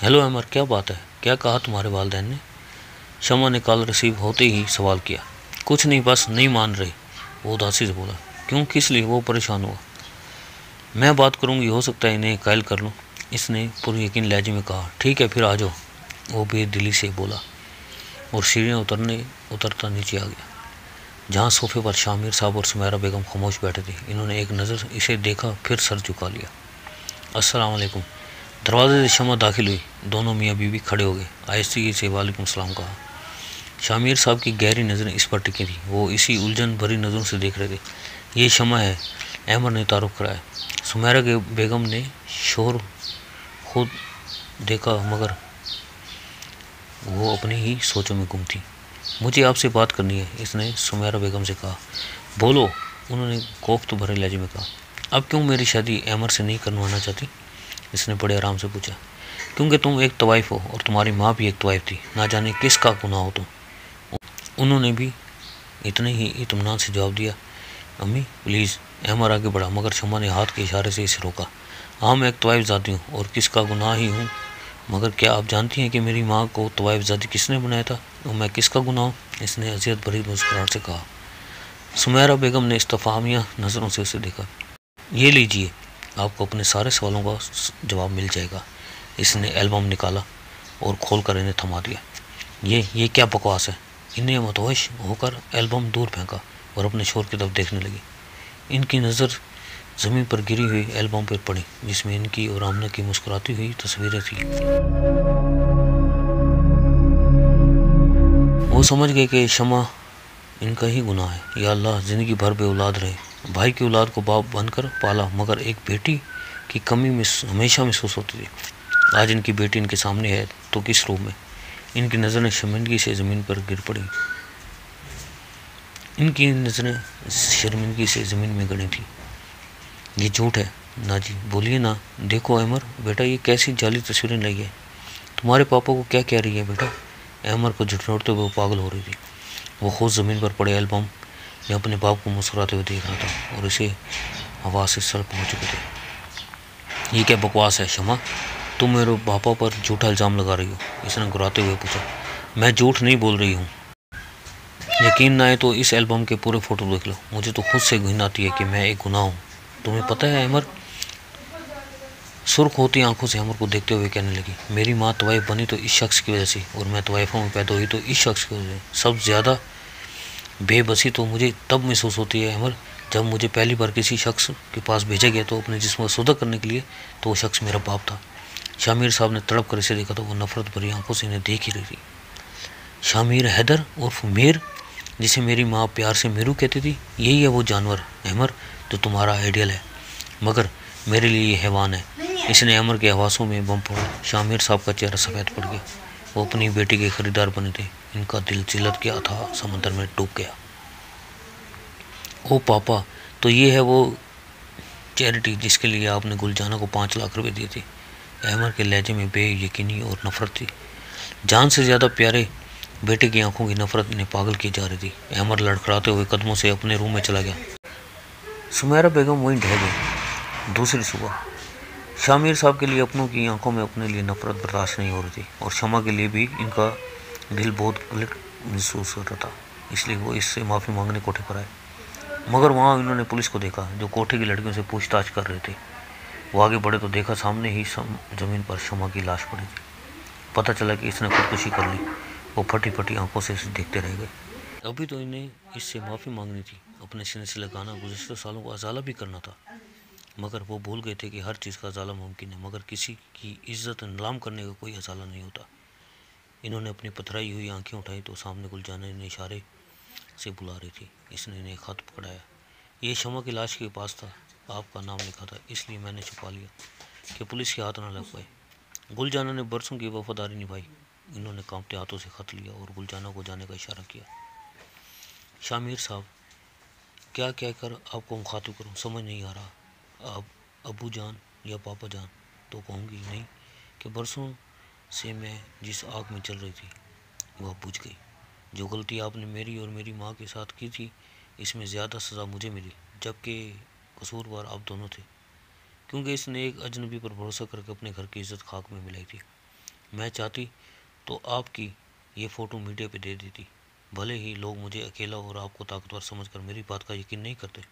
हेलो अमर, क्या बात है? क्या कहा तुम्हारे वालिदैन ने? शमा ने कॉल रिसीव होते ही सवाल किया। कुछ नहीं, बस नहीं मान रहे, वो उदासी से बोला। क्यों, किस लिए? वो परेशान हुआ। मैं बात करूँगी, हो सकता है इन्हें कायल कर लूँ, इसने पुरयकीन लहजे में कहा। ठीक है फिर आ जाओ, वो बेदिली से बोला और सीढ़ियाँ उतरता नीचे आ गया, जहाँ सोफे पर शामिर साहब और सुमेरा बेगम खामोश बैठे थे। इन्होंने एक नज़र इसे देखा, फिर सर झुका लिया। अस्सलाम वालेकुम। दरवाजे से शमा दाखिल हुई। दोनों मियाँ बीवी खड़े हो गए। आहिस्ते से वालेकुम सलाम कहा। शामिर साहब की गहरी नज़रें इस पर टिकी थी। वो इसी उलझन भरी नज़रों से देख रहे थे। ये शमा है, अहमद ने तारुफ कराया। सुमेरा के बेगम ने शोर खुद देखा, मगर वो अपनी ही सोचों में गुम थी। मुझे आपसे बात करनी है, इसने सुमेरा बेगम से कहा। बोलो, उन्होंने कोफ्त भरे लहजे में कहा। अब क्यों मेरी शादी अमर से नहीं करवाना चाहती? इसने बड़े आराम से पूछा। क्योंकि तुम एक तवाइफ हो और तुम्हारी माँ भी एक तवाइफ थी, ना जाने किसका गुनाह हो तुम। उन्होंने भी इतने ही इत्मीनान से जवाब दिया। अम्मी प्लीज़। अमर आगे बढ़ा, मगर शमा ने हाथ के इशारे से इसे रोका। हाँ मैं एक तवाइफ ज़ाती हूँ और किसका गुनाह ही हूँ, मगर क्या आप जानती हैं कि मेरी माँ को तवाइफ ज़ाती किसने बनाया था और मैं किसका गुनाह हूँ? इसने अजियत भरी मुस्कुराहट से कहा। सुमेरा बेगम ने इस्तफामिया नज़रों से उसे देखा। ये लीजिए, आपको अपने सारे सवालों का जवाब मिल जाएगा। इसने एल्बम निकाला और खोलकर इन्हें थमा दिया। ये क्या बकवास है? इन्हें मतवश होकर एल्बम दूर फेंका और अपने शोर की तरफ देखने लगी। इनकी नज़र ज़मीन पर गिरी हुई एल्बम पर पड़ी, जिसमें इनकी और आमना की मुस्कुराती हुई तस्वीरें थी। वो समझ गए कि शमा इनका ही गुनाह है। या अल्लाह, ज़िंदगी भर बे औलाद रहे। भाई की औलाद को बाप बनकर पाला, मगर एक बेटी की कमी में हमेशा महसूस होती थी। आज इनकी बेटी इनके सामने है तो किस रूप में? इनकी नज़रें शर्मिंदगी से ज़मीन पर गिर पड़ी। इनकी नज़रें शर्मिंदगी से ज़मीन में गड़ी थी। ये झूठ है ना जी, बोलिए ना। देखो अमर बेटा, ये कैसी जाली तस्वीरें लाई है। तुम्हारे पापा को क्या कह रही है बेटा? अमर को झुठलाते हुए वो पागल हो रही थी। वो खुद ज़मीन पर पड़े एल्बम में अपने बाप को मुस्कुराते हुए देख रहा था और इसे हवा से सड़ पहुँच चुके थे। ये क्या बकवास है शमा? तुम मेरे पापा पर झूठा इल्ज़ाम लगा रही हो, इसने घुराते हुए पूछा। मैं झूठ नहीं बोल रही हूँ। यकीन ना आए तो इस एल्बम के पूरे फ़ोटो देख लो। मुझे तो खुद से घिन आती है कि मैं एक गुनाह हूँ। तुम्हें पता है अमर? सुर्ख होती आंखों से अमर को देखते हुए कहने लगी। मेरी माँ तवाइफ बनी तो इस शख्स की वजह से, और मैं तवाइफों में पैदा हुई तो इस शख्स की वजह से। सब ज़्यादा बेबसी तो मुझे तब महसूस होती है अमर, जब मुझे पहली बार किसी शख्स के पास भेजा गया तो अपने जिस्म को सौदा करने के लिए, तो वो शख्स मेरा बाप था। शामिर साहब ने तड़प कर इसे देखा तो वो नफ़रत भरी आंखों से इन्हें देख ही रही थी। शामिर हैदर उर्फ मीर, जिसे मेरी माँ प्यार से मीरू कहती थी, यही है वो जानवर अमर जो तुम्हारा आइडियल है, मगर मेरे लिए ये हैवान है। इसने अमर के हवासों में बम फोड़ा। शामिर साहब का चेहरा सफ़ेद पड़ गया। वो अपनी बेटी के खरीदार बने थे। इनका दिल जिल्लत के अथाह समंदर में डूब गया। ओ पापा, तो ये है वो चैरिटी जिसके लिए आपने गुलजाना को 5 लाख रुपए दिए थे। अमर के लहजे में बेयकीनी और नफ़रत थी। जान से ज़्यादा प्यारे बेटे की आंखों की नफ़रत इन्हें पागल की जा रही थी। अमर लड़खड़ाते हुए कदमों से अपने रूम में चला गया। सुमेरा बेगम वहीं ढह गई। दूसरी सुबह शामिर साहब के लिए अपनों की आंखों में अपने लिए नफ़रत बर्दाश्त नहीं हो रही थी, और शमा के लिए भी इनका दिल बहुत गिल्ट महसूस हो रहा था। इसलिए वो इससे माफ़ी मांगने कोठे पर आए, मगर वहाँ इन्होंने पुलिस को देखा जो कोठे की लड़कियों से पूछताछ कर रहे थे। वो आगे बढ़े तो देखा सामने ही ज़मीन पर शमा की लाश पड़ी थी। पता चला कि इसने खुदकुशी कर ली। वो फटी फटी आंखों से इसे देखते रह गए। अभी तो इन्हें इससे माफ़ी मांगनी थी, अपने सीने से लगाना, गुज़श्ता सालों को अजाला भी करना था। मगर वो भूल गए थे कि हर चीज़ का अजाला मुमकिन है, मगर किसी की इज्जत नीलाम करने का कोई अजाला नहीं होता। इन्होंने अपनी पथराई हुई आंखें उठाई तो सामने गुलजाना इन्हें इशारे से बुला रही थी। इसने इन्हें खत पकड़ाया। ये शमा की लाश के पास था, आपका नाम लिखा था, इसलिए मैंने छुपा लिया कि पुलिस के हाथ ना लग पाए। गुलजाना ने बरसों की वफादारी निभाई। इन्होंने कांपते हाथों से खत लिया और गुलजाना को जाने का इशारा किया। शामिर साहब, क्या कहकर आपको मुखातिब करूं, समझ नहीं आ रहा। आप अबू जान या पापा जान तो कहूँगी नहीं कि बरसों से मैं जिस आग में चल रही थी वह बुझ गई। जो गलती आपने मेरी और मेरी माँ के साथ की थी, इसमें ज़्यादा सज़ा मुझे मिली, जबकि कसूरवार आप दोनों थे, क्योंकि इसने एक अजनबी पर भरोसा करके अपने घर की इज्जत खाक में मिलाई थी। मैं चाहती तो आपकी ये फ़ोटो मीडिया पे दे देती। भले ही लोग मुझे अकेला और आपको ताकतवर समझकर मेरी बात का यकीन नहीं करते,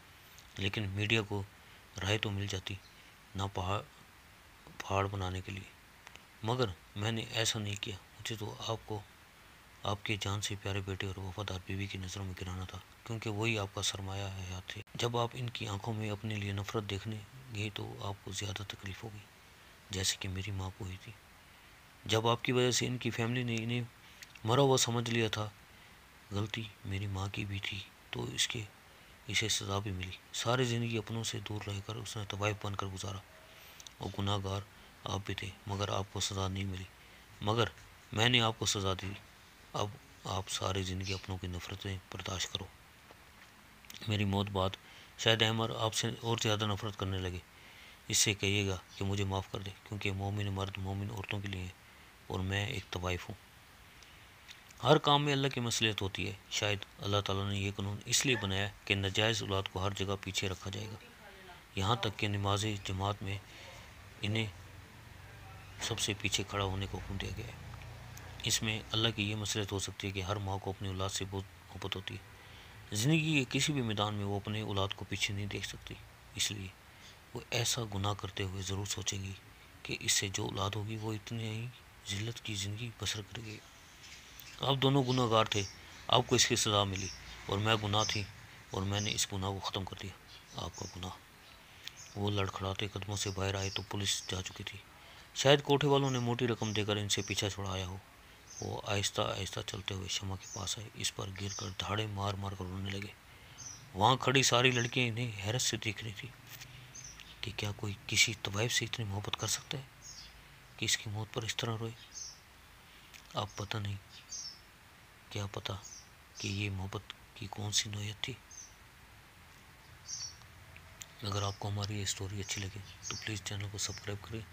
लेकिन मीडिया को राय तो मिल जाती ना पहाड़ बनाने के लिए। मगर मैंने ऐसा नहीं किया। मुझे तो आपको आपके जान से प्यारे बेटे और वफादार बीवी की नज़रों में गिराना था, क्योंकि वही आपका सरमाया हयात थे। जब आप इनकी आंखों में अपने लिए नफरत देखने गए तो आपको ज़्यादा तकलीफ होगी, जैसे कि मेरी माँ को हुई थी। जब आपकी वजह से इनकी फैमिली ने इन्हें मरा हुआ समझ लिया था, गलती मेरी माँ की भी थी, तो इसे सज़ा भी मिली। सारी ज़िंदगी अपनों से दूर रहकर उसने तवाइफ बनकर गुजारा और गुनाहगार आप भी थे, मगर आपको सज़ा नहीं मिली। मगर मैंने आपको सज़ा दी। अब आप सारी ज़िंदगी अपनों की नफ़रतें बर्दाश्त करो। मेरी मौत बाद शायद अहमर आपसे और ज़्यादा नफ़रत करने लगे। इससे कहिएगा कि मुझे माफ़ कर दे, क्योंकि मोमिन मर्द मोमिन औरतों के लिए है और मैं एक तवाइफ हूँ। हर काम में अल्लाह की मसलियत होती है। शायद अल्लाह ताला ने यह कानून इसलिए बनाया कि नाजायज़ औलाद को हर जगह पीछे रखा जाएगा, यहाँ तक कि नमाज जमात में इन्हें सबसे पीछे खड़ा होने को हुक्म दिया गया है। इसमें अल्लाह की ये मसलियत हो सकती है कि हर माँ को अपनी औलाद से बहुत मोहब्बत होती है। ज़िंदगी के किसी भी मैदान में वो अपने औलाद को पीछे नहीं देख सकती, इसलिए वो ऐसा गुनाह करते हुए ज़रूर सोचेंगी कि इससे जो औलाद होगी वो इतनी ही जिल्लत की ज़िंदगी बसर करेगी। आप दोनों गुनाहगार थे, आपको इसकी सज़ा मिली, और मैं गुनाह थी और मैंने इस गुनाह को ख़त्म कर दिया। आपका गुनाह। वो लड़खड़ाते कदमों से बाहर आए तो पुलिस जा चुकी थी। शायद कोठे वालों ने मोटी रकम देकर इनसे पीछा छुड़ाया हो। वो आहिस्ता आहिस्ता चलते हुए शमा के पास आए। इस पर गिर कर धाड़े मार मार कर रोने लगे। वहाँ खड़ी सारी लड़कियाँ इन्हें हैरत से देख रही थी कि क्या कोई किसी तवाइफ से इतनी मोहब्बत कर सकता है कि इसकी मौत पर इस तरह रोए। अब पता नहीं, क्या पता कि ये मोहब्बत की कौन सी नौयत थी। अगर आपको हमारी ये स्टोरी अच्छी लगे तो प्लीज़ चैनल को सब्सक्राइब करें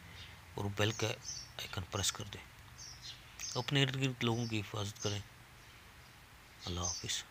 और बेल का आइकन प्रेस कर दें। अपने इर्द गिर्द लोगों की हिफाजत करें। अल्लाह हाफिज़।